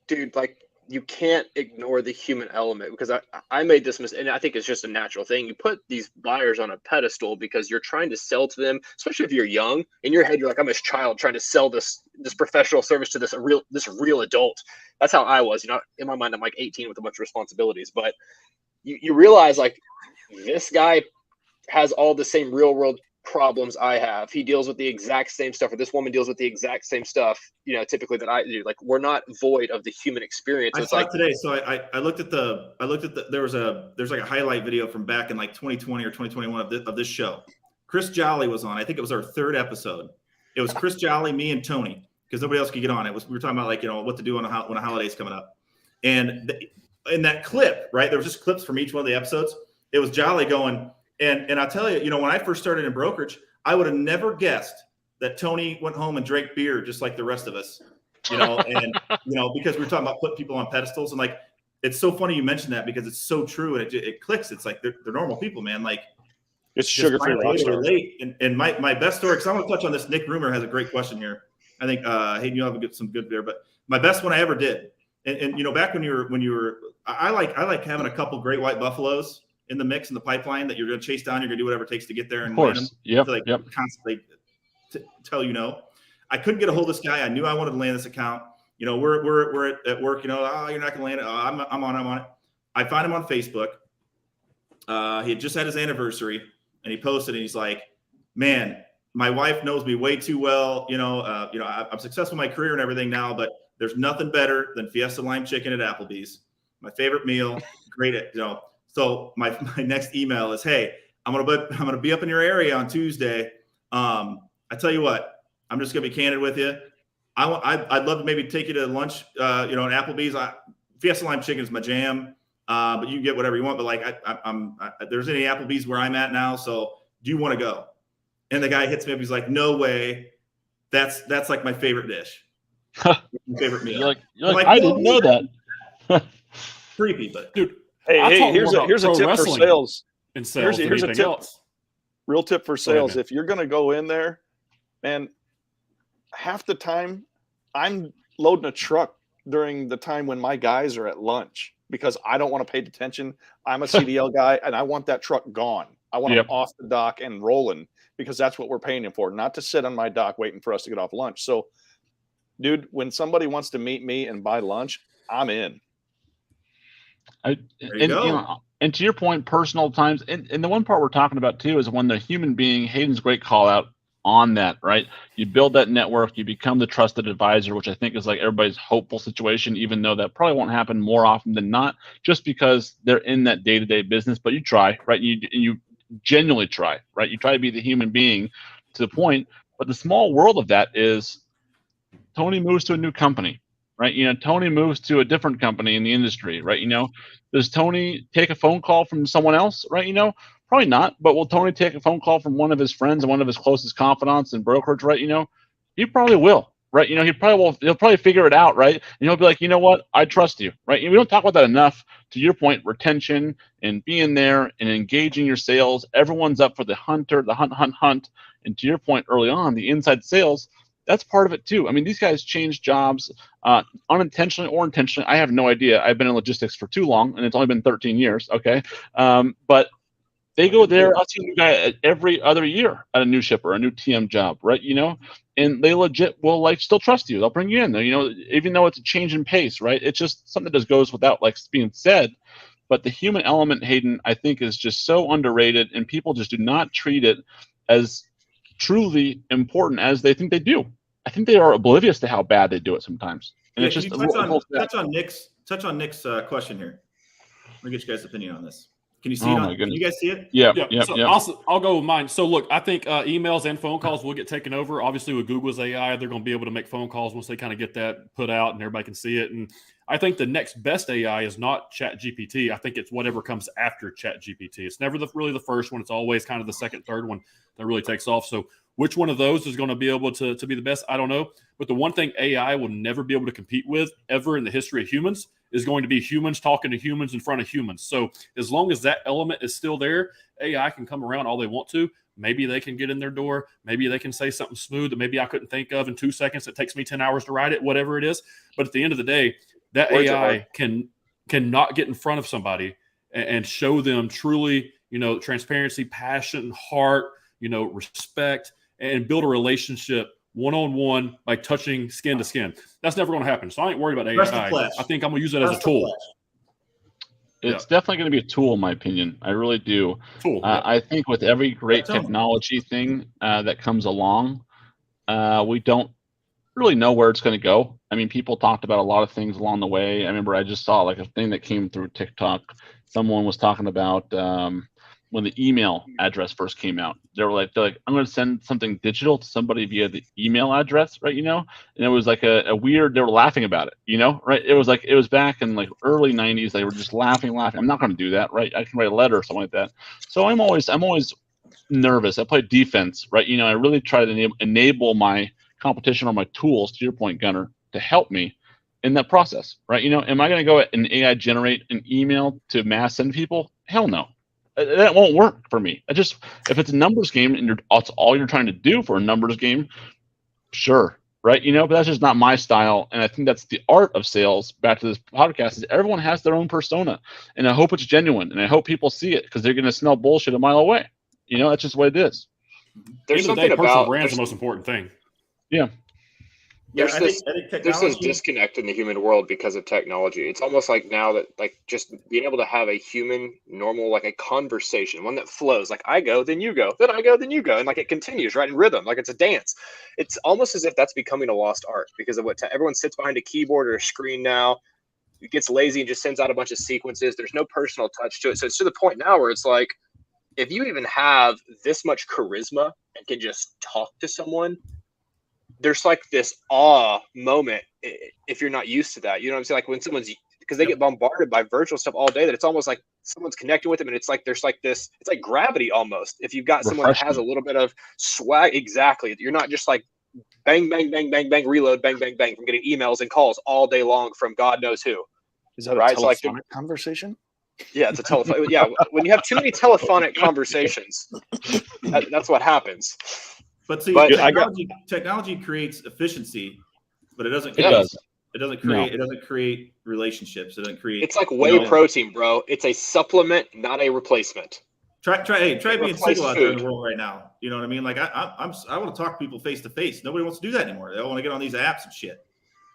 dude, like you can't ignore the human element because I made this mistake, and I think it's just a natural thing. You put these buyers on a pedestal because you're trying to sell to them, especially if you're young. In your head, you're like, I'm this child trying to sell this professional service to this real adult. That's how I was. You know, in my mind, I'm like 18 with a bunch of responsibilities, but you realize like this guy has all the same real world problems I have. He deals with the exact same stuff, or this woman deals with the exact same stuff, you know, typically that I do. Like we're not void of the human experience. I It's saw like it today. So I looked at the there's like a highlight video from back in like 2020 or 2021 of this show. Chris Jolly was on. I think it was our 3rd episode. It was Chris Jolly, me, and Tony, because nobody else could get on. We were talking about like, you know, what to do when a holiday's coming up. And in that clip, right, there was just clips from each one of the episodes. It was Jolly going, and I'll tell you, you know, when I first started in brokerage, I would have never guessed that Tony went home and drank beer just like the rest of us, you know, and, you know, because we were talking about putting people on pedestals, and like, it's so funny you mentioned that because it's so true, and it clicks. It's like they're normal people, man. Like It's sugar-free rock star. And my best story, because I want to touch on this. Nick Rumor has a great question here. I think Hayden, you'll have some good there, but my best one I ever did. And you know, back when you were, I like having a couple great white buffaloes in the mix in the pipeline that you're going to chase down. You're going to do whatever it takes to get there and land them. Yep. Like constantly tell you no. I couldn't get a hold of this guy. I knew I wanted to land this account. You know, we're at work. You know, oh, you're not going to land it. Oh, I'm on it. I find him on Facebook. He had just had his anniversary, and he posted, and he's like, "Man, my wife knows me way too well. You know, I'm successful in my career and everything now, but there's nothing better than Fiesta Lime Chicken at Applebee's. My favorite meal. Great, you know." So my next email is, "Hey, I'm gonna be up in your area on Tuesday. I tell you what, I'm just gonna be candid with you. I'd love to maybe take you to lunch, you know, at Applebee's. Fiesta Lime Chicken is my jam, but you can get whatever you want. But like, there's any Applebee's where I'm at now. So do you want to go?" And the guy hits me up. He's like, "No way. That's like my favorite dish, my favorite meal." You're like I didn't know that. Creepy, but Dude. Hey, here's a tip for sales. And sales Here's a tip. else. Real tip for ahead, sales. man. If you're going to go in there, man, half the time I'm loading a truck during the time when my guys are at lunch because I don't want to pay attention. I'm a CDL guy, and I want that truck gone. I want them off the dock and rolling because that's what we're paying him for, not to sit on my dock waiting for us to get off lunch. So, dude, when somebody wants to meet me and buy lunch, I'm in. You know, and to your point, personal times, and the one part we're talking about too is when the human being, Hayden's great call out on that, right? You build that network, you become the trusted advisor, which I think is like everybody's hopeful situation, even though that probably won't happen more often than not, just because they're in that day-to-day business. But you try, right? You genuinely try, right? You try to be the human being to the point. But the small world of that is Tony moves to a new company, right? You know, Tony moves to a different company in the industry, right? You know, does Tony take a phone call from someone else, right? You know, probably not. But will Tony take a phone call from one of his friends and one of his closest confidants in brokerage, right? You know, he probably will, right? You know, he'll probably figure it out, right? And he'll be like, you know what? I trust you, right? And we don't talk about that enough. To your point, retention and being there and engaging your sales. Everyone's up for the hunter, the hunt. And to your point early on, the inside sales, that's part of it too. I mean, these guys change jobs unintentionally or intentionally. I have no idea. I've been in logistics for too long, and it's only been 13 years. Okay, but they go there. I'll see a new guy every other year at a new shipper, a new TM job, right? You know, and they legit will like still trust you. They'll bring you in there. You know, even though it's a change in pace, right? It's just something that just goes without like being said. But the human element, Hayden, I think is just so underrated, and people just do not treat it as truly important as they think they do. I think they are oblivious to how bad they do it sometimes. And it's just touch on Nick's question here. Let me get you guys' opinion on this. Can you see Oh it? my Can you guys see it? Yeah. So I'll go with mine. So look, I think emails and phone calls will get taken over. Obviously, with Google's AI, they're going to be able to make phone calls once they kind of get that put out and everybody can see it. And I think the next best AI is not ChatGPT. I think it's whatever comes after ChatGPT. It's never really the first one. It's always kind of the second, third one that really takes off. So which one of those is going to be able to be the best? I don't know. But the one thing AI will never be able to compete with ever in the history of humans is going to be humans talking to humans in front of humans. So as long as that element is still there, AI can come around all they want to. Maybe they can get in their door. Maybe they can say something smooth that maybe I couldn't think of in 2 seconds. It takes me 10 hours to write it, whatever it is. But at the end of the day, that AI cannot get in front of somebody and show them truly, transparency, passion, heart, respect, and build a relationship one-on-one, like touching skin to skin. That's never going to happen. So I ain't worried about AI. I think I'm going to use it as a tool. It's definitely going to be a tool, in my opinion. I really do. I think with every great technology thing that comes along, we don't really know where it's going to go. I mean, people talked about a lot of things along the way. I remember I just saw like a thing that came through TikTok. Someone was talking about when the email address first came out. They're like, I'm going to send something digital to somebody via the email address, right? And it was like a weird, they were laughing about it, right? It was back in like early 90s. They were just laughing. I'm not going to do that, right? I can write a letter or something like that. So I'm always nervous. I play defense, right? I really try to enable my competition or my tools, to your point, Gunnar, to help me in that process, right? Am I going to go and AI generate an email to mass send people? Hell no. That won't work for me. If it's a numbers game and that's all you're trying to do for a numbers game, sure, right? But that's just not my style. And I think that's the art of sales. Back to this podcast, is everyone has their own persona, and I hope it's genuine, and I hope people see it because they're going to smell bullshit a mile away. That's just what it is. There's something about personal brand's the most important thing. Yeah. There's this disconnect in the human world because of technology. It's almost like now that just being able to have a human, normal, like a conversation, one that flows. Like I go, then you go, then I go, then you go, and like it continues, right, in rhythm, like it's a dance. It's almost as if that's becoming a lost art because of what everyone sits behind a keyboard or a screen now. It gets lazy and just sends out a bunch of sequences. There's no personal touch to it. So it's to the point now where it's like, if you even have this much charisma and can just talk to someone, there's like this awe moment if you're not used to that. You know what I'm saying? Like when someone's, because they get bombarded by virtual stuff all day, that it's almost like someone's connecting with them, and it's like there's like this, it's like gravity almost. If you've got someone that has a little bit of swag, exactly. You're not just like bang, bang, bang, bang, bang, reload, bang, bang, bang from getting emails and calls all day long from God knows who. Is that a telephonic conversation? Yeah, it's a telephone. Yeah, when you have too many telephonic conversations, that's what happens. But see, technology creates efficiency, but it doesn't. It doesn't create relationships. It doesn't create. It's like whey protein, bro. It's a supplement, not a replacement. Try being single out there in the world right now. You know what I mean? Like I want to talk to people face to face. Nobody wants to do that anymore. They all want to get on these apps and shit.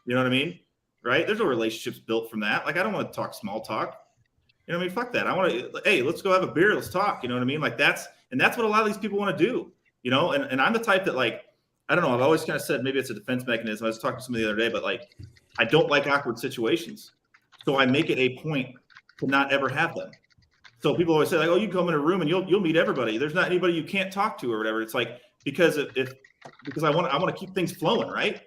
You know what I mean? Right? There's no relationships built from that. Like I don't want to talk small talk. You know what I mean? Fuck that. I want to. Hey, let's go have a beer. Let's talk. You know what I mean? Like that's what a lot of these people want to do. And I'm the type that like, I don't know. I've always kind of said maybe it's a defense mechanism. I was talking to somebody the other day, but like, I don't like awkward situations. So I make it a point to not ever have them. So people always say like, oh, you come in a room and you'll meet everybody. There's not anybody you can't talk to or whatever. It's like, because I want to keep things flowing. Right.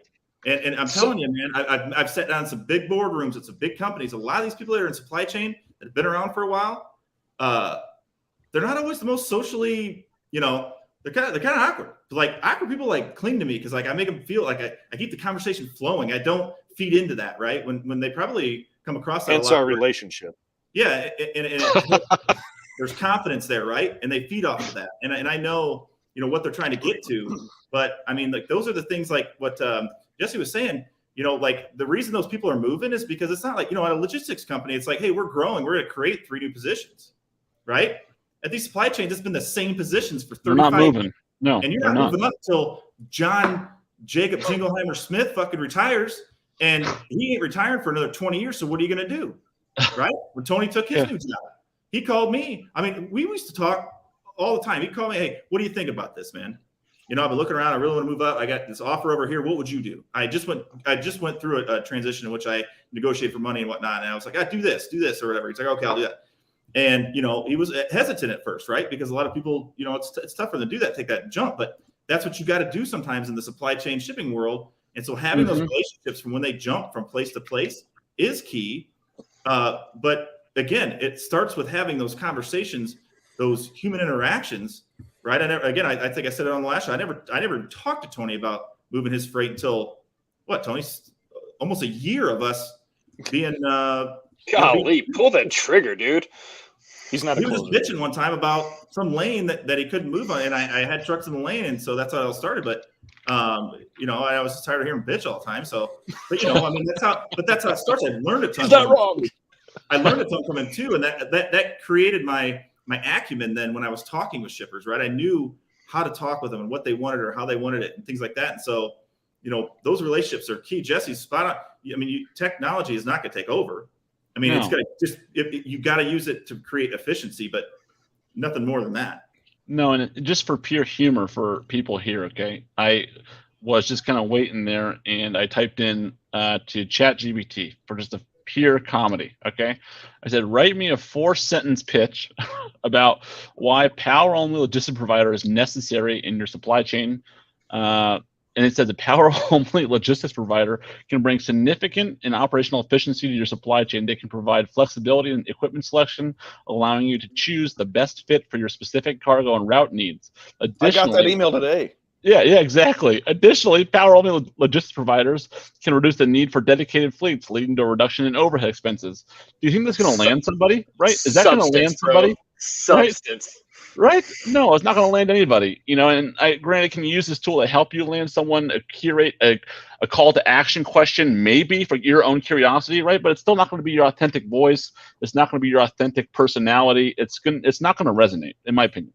And I'm telling you, man, I've sat down in some big boardrooms at some big companies. A lot of these people that are in supply chain that have been around for a while, they're not always the most socially, they're kind of awkward. Like awkward people like cling to me because like I make them feel like I keep the conversation flowing. I don't feed into that, right? When they probably come across that. It's our relationship. Yeah, and there's confidence there, right? And they feed off of that. And I know what they're trying to get to, but I mean like those are the things like what Jesse was saying. Like the reason those people are moving is because it's not like at a logistics company. It's like, hey, we're growing. We're going to create 3 new positions, right? At these supply chains, it's been the same positions for 35 years. They're not moving. No, and you're not moving up until John Jacob Jingleheimer Smith fucking retires, and he ain't retiring for another 20 years. So what are you going to do, right? When Tony took his new job, he called me. I mean, we used to talk all the time. He'd call me, hey, what do you think about this, man? I've been looking around. I really want to move up. I got this offer over here. What would you do? I just went through a transition in which I negotiated for money and whatnot, and I was like, do this or whatever. He's like, okay, I'll do that. And, he was hesitant at first, right? Because a lot of people, it's tough for them to do that, take that jump, but that's what you got to do sometimes in the supply chain shipping world. And so having those relationships from when they jump from place to place is key. But again, it starts with having those conversations, those human interactions, right? I think I said it on the last show. I never talked to Tony about moving his freight until Tony's almost a year of us being, golly, pull that trigger, dude. He was just bitching one time about some lane that he couldn't move on, and I had trucks in the lane, and so that's how it all started. But I was just tired of hearing him bitch all the time. So, but that's how it starts. I learned a ton. He's not wrong. I learned a ton from him too, and that created my acumen. Then when I was talking with shippers, right, I knew how to talk with them and what they wanted or how they wanted it and things like that. And so, those relationships are key. Jesse's spot on. I mean, technology is not going to take over. I mean, It's going to you got to use it to create efficiency, but nothing more than that. No, and just for pure humor for people here, okay? I was just kind of waiting there, and I typed in to ChatGPT for just a pure comedy, okay? I said, write me a 4-sentence pitch about why power-only logistics provider is necessary in your supply chain. And it says a power-only logistics provider can bring significant and operational efficiency to your supply chain. They can provide flexibility in equipment selection, allowing you to choose the best fit for your specific cargo and route needs. I got that email today. Yeah, exactly. Additionally, power-only logistics providers can reduce the need for dedicated fleets, leading to a reduction in overhead expenses. Do you think that's going to land somebody? Right? Is that going to land somebody? Substance. Right? No, it's not going to land anybody. And I granted can use this tool to help you land someone, curate a call to action question, maybe for your own curiosity, right? But it's still not going to be your authentic voice. It's not going to be your authentic personality. It's not going to resonate, in my opinion.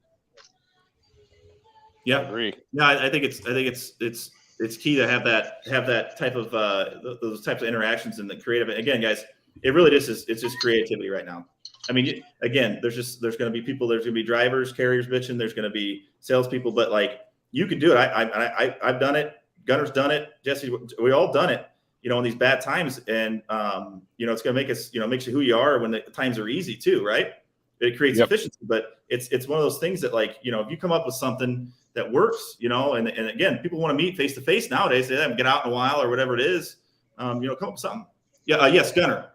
Yeah, agree. Yeah, I think it's key to have that type of those types of interactions and the creative. Again, guys, it really it's just creativity right now. I mean, again, there's going to be people. There's going to be drivers, carriers bitching. There's going to be salespeople, but like you can do it. I've done it. Gunner's done it. Jesse, we all done it. In these bad times, and it's going to make us. Makes you who you are when the times are easy too, right? It creates efficiency, but it's one of those things that if you come up with something that works, and again, people want to meet face to face nowadays. They haven't get out in a while or whatever it is. Come up with something. Yeah. Yes, Gunner.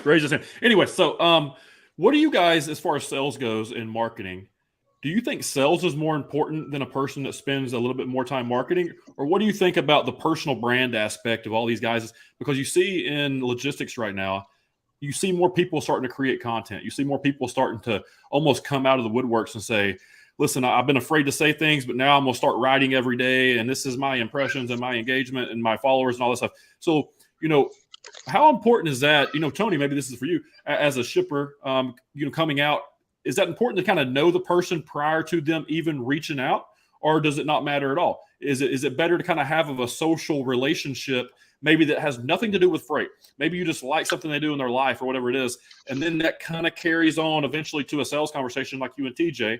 Raise his hand. Anyway, so what do you guys, as far as sales goes in marketing, do you think sales is more important than a person that spends a little bit more time marketing? Or what do you think about the personal brand aspect of all these guys? Because you see in logistics right now, you see more people starting to create content. You see more people starting to almost come out of the woodworks and say, listen, I've been afraid to say things, but now I'm going to start writing every day. And this is my impressions and my engagement and my followers and all that stuff. So, how important is that? Tony, maybe this is for you as a shipper, coming out. Is that important to kind of know the person prior to them even reaching out, or does it not matter at all? Is it better to kind of have a social relationship, maybe that has nothing to do with freight? Maybe you just like something they do in their life or whatever it is, and then that kind of carries on eventually to a sales conversation like you and TJ.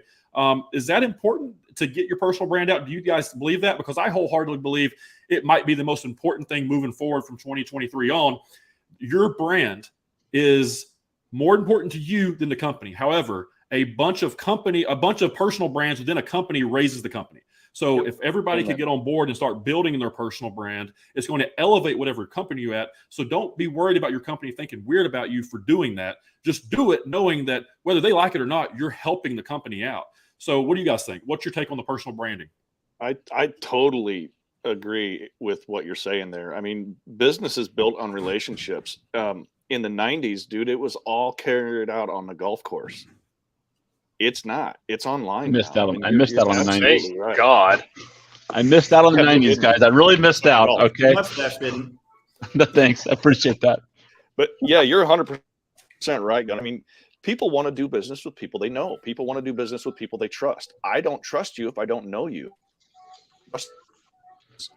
Is that important to get your personal brand out? Do you guys believe that? Because I wholeheartedly believe it might be the most important thing moving forward from 2023 on. Your brand is more important to you than the company. However, a bunch of personal brands within a company raises the company. So if everybody could get on board and start building their personal brand, it's going to elevate whatever company you're at. So don't be worried about your company thinking weird about you for doing that. Just do it knowing that whether they like it or not, you're helping the company out. So what do you guys think? What's your take on the personal branding? I totally agree with what you're saying there. I mean, business is built on relationships. In the 90s, dude, it was all carried out on the golf course. It's not. It's online. I missed out on the 90s. Right. God. I missed out on the 90s, guys. I really missed out. Okay. Thanks. I appreciate that. But yeah, you're 100% right, Gun. I mean, people want to do business with people they know. People want to do business with people they trust. I don't trust you if I don't know you. Trust is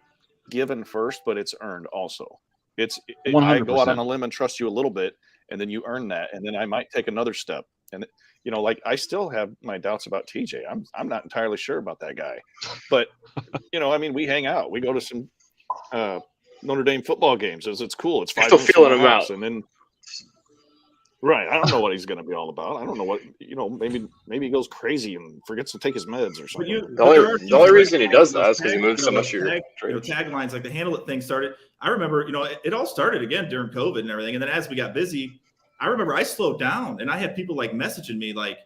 given first, but it's earned also. I go out on a limb and trust you a little bit, and then you earn that, and then I might take another step. And I still have my doubts about TJ. I'm not entirely sure about that guy, but we hang out. We go to some Notre Dame football games. It's cool. It's 5 minutes feeling him out, and then Right. I don't know what he's going to be all about. I don't know what, maybe he goes crazy and forgets to take his meds or something. The only reason he does that is because he moves so much of your taglines, like the handle it thing started. I remember, it all started again during COVID and everything. And then as we got busy, I remember I slowed down and I had people like messaging me like,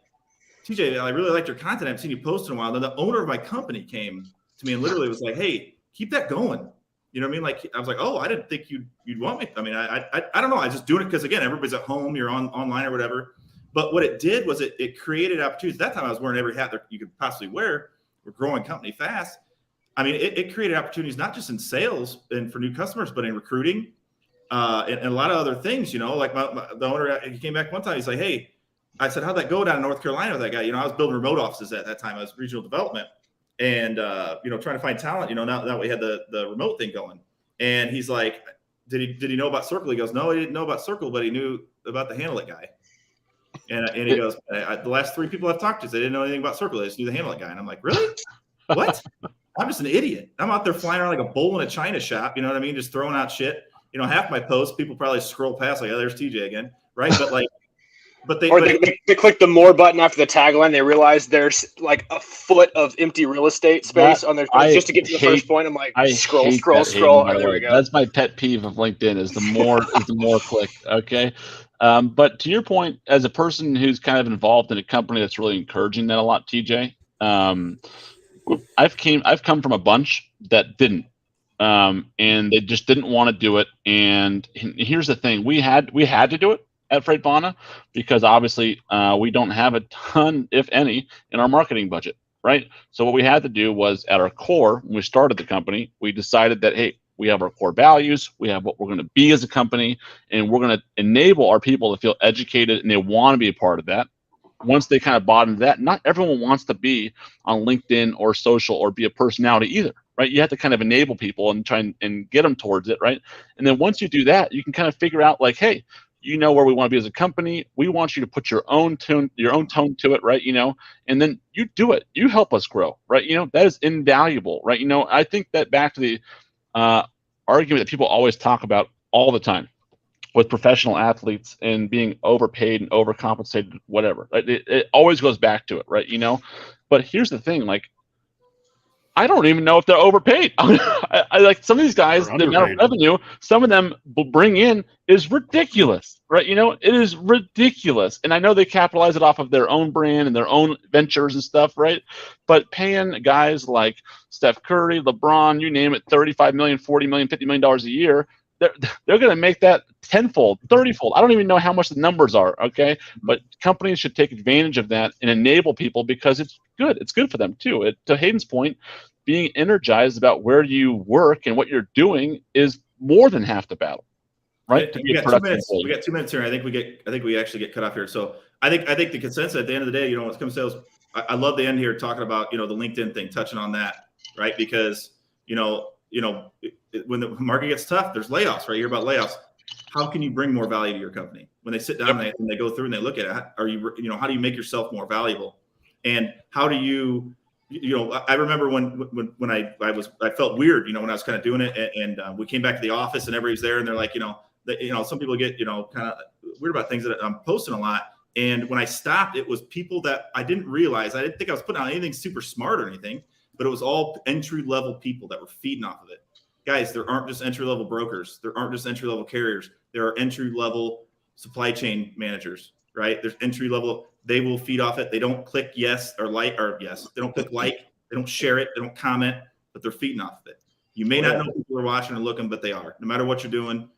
TJ, I really liked your content. I haven't seen you post in a while. Then the owner of my company came to me and literally was like, hey, keep that going. You know what I mean? Like, I was like, oh, I didn't think you'd want me. I mean, I don't know. I just doing it because, again, everybody's at home. You're online or whatever. But what it did was it created opportunities. At that time, I was wearing every hat that you could possibly wear. We're growing company fast. I mean, it created opportunities not just in sales and for new customers, but in recruiting and a lot of other things. Like the owner, he came back one time. He's like, hey, I said, how'd that go down in North Carolina with that guy? I was building remote offices at that time. I was regional development. And, trying to find talent, now we had the remote thing going. And he's like, did he know about Circle? He goes, no, he didn't know about Circle, but he knew about the Handle It guy. And he goes, the last 3 people I've talked to, they didn't know anything about Circle. They just knew the Handle It guy. And I'm like, really? What? I'm just an idiot. I'm out there flying around like a bull in a china shop. You know what I mean? Just throwing out shit. Half my posts, people probably scroll past like, oh, there's TJ again. Right. But like, they click the more button after the tagline. They realize there's like a foot of empty real estate space on their page just to get to the first point. I'm like, scroll. There we go. That's my pet peeve of LinkedIn is the more click. Okay. But to your point, as a person who's kind of involved in a company that's really encouraging that a lot, TJ, I've come from a bunch that didn't. And they just didn't want to do it. And here's the thing: we had to do it at FreightVana because obviously we don't have a ton, if any, in our marketing budget, right? So what we had to do was, at our core, when we started the company, we decided that, hey, we have our core values, we have what we're going to be as a company, and we're going to enable our people to feel educated and they want to be a part of that. Once they kind of bought into that, not everyone wants to be on LinkedIn or social or be a personality either, right? You have to kind of enable people and try and get them towards it, right? And then once you do that, you can kind of figure out like, hey, where we want to be as a company. We want you to put your own tone to it, right? And then you do it. You help us grow, right? That is invaluable, right? I think that back to the argument that people always talk about all the time with professional athletes and being overpaid and overcompensated, whatever. Right? It always goes back to it, right? But here's the thing, like, I don't even know if they're overpaid. I like some of these guys, the amount of revenue some of them bring in is ridiculous, right? It is ridiculous. And I know they capitalize it off of their own brand and their own ventures and stuff, right? But paying guys like Steph Curry, LeBron, you name it, $35 million, $40 million, $50 million a year, they're going to make that tenfold, 30-fold. I don't even know how much the numbers are, okay? But companies should take advantage of that and enable people because it's good. It's good for them too. To Hayden's point, being energized about where you work and what you're doing is more than half the battle, right? We got 2 minutes. We got 2 minutes here. I think we actually get cut off here. So I think the consensus at the end of the day, when it comes to sales, I love the end here talking about the LinkedIn thing, touching on that, right? Because when the market gets tough, there's layoffs, right? You hear about layoffs. How can you bring more value to your company when they sit down and they go through and they look at it? How do you make yourself more valuable? And how do you, I remember when I felt weird, when I was kind of doing it and we came back to the office and everybody's there and they're like, some people get, kind of weird about things that I'm posting a lot. And when I stopped, it was people that I didn't realize. I didn't think I was putting out anything super smart or anything, but it was all entry-level people that were feeding off of it. Guys, there aren't just entry-level brokers. There aren't just entry-level carriers. There are entry-level supply chain managers, right? There's entry-level. They will feed off it. They don't click yes or like or yes. They don't click like. They don't share it. They don't comment, but they're feeding off of it. You may not know people are watching or looking, but they are. No matter what you're doing,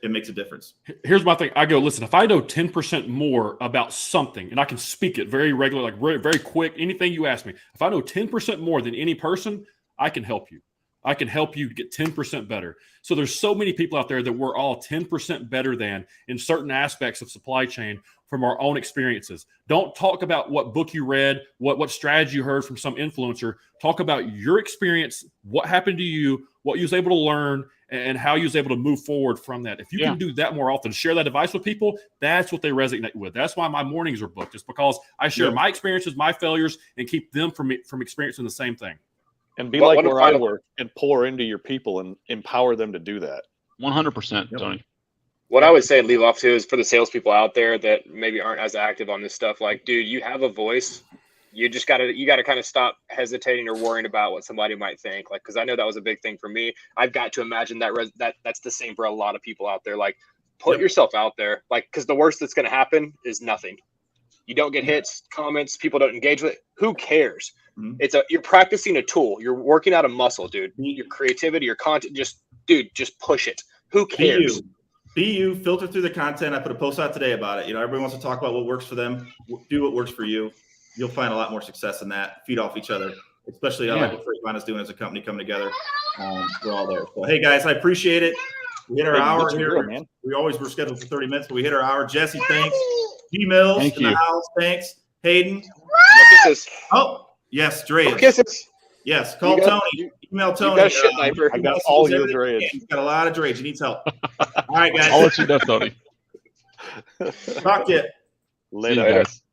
it makes a difference. Here's my thing. I go, listen, if I know 10% more about something and I can speak it very regularly, like very, very quick, anything you ask me, if I know 10% more than any person, I can help you. I can help you get 10% better. So there's so many people out there that we're all 10% better than in certain aspects of supply chain from our own experiences. Don't talk about what book you read, what strategy you heard from some influencer. Talk about your experience, what happened to you, what you was able to learn, and how you was able to move forward from that. If you can do that more often, share that advice with people, that's what they resonate with. That's why my mornings are booked, is because I share my experiences, my failures, and keep them from experiencing the same thing. And be like where I work and pour into your people and empower them to do that. 100%, Tony. What I would say and leave off to is for the salespeople out there that maybe aren't as active on this stuff. Like, dude, you have a voice. You gotta kind of stop hesitating or worrying about what somebody might think. Like, because I know that was a big thing for me. I've got to imagine that's the same for a lot of people out there. Like, put yourself out there. Like, because the worst that's going to happen is nothing. You don't get hits, comments, people don't engage with it. Who cares? Mm-hmm. You're practicing a tool. You're working out a muscle, dude. Your creativity, your content, just push it. Who cares? Be you, filter through the content. I put a post out today about it. Everybody wants to talk about what works for them. Do what works for you. You'll find a lot more success in that. Feed off each other, especially I like what FreightVana is doing as a company coming together. We're all there. So, hey, guys, I appreciate it. We hit our hour here. Good, man. We always were scheduled for 30 minutes, but we hit our hour. Jesse, thanks. G-Mills in the house, thanks. Hayden. Kisses. Oh, yes, Dre. Kisses. Yes, call Tony. Email Tony. You got I got all your Dre. He's got a lot of Dre. He needs help. All right, guys. I'll let you know, Tony. Talk to you. Later, guys.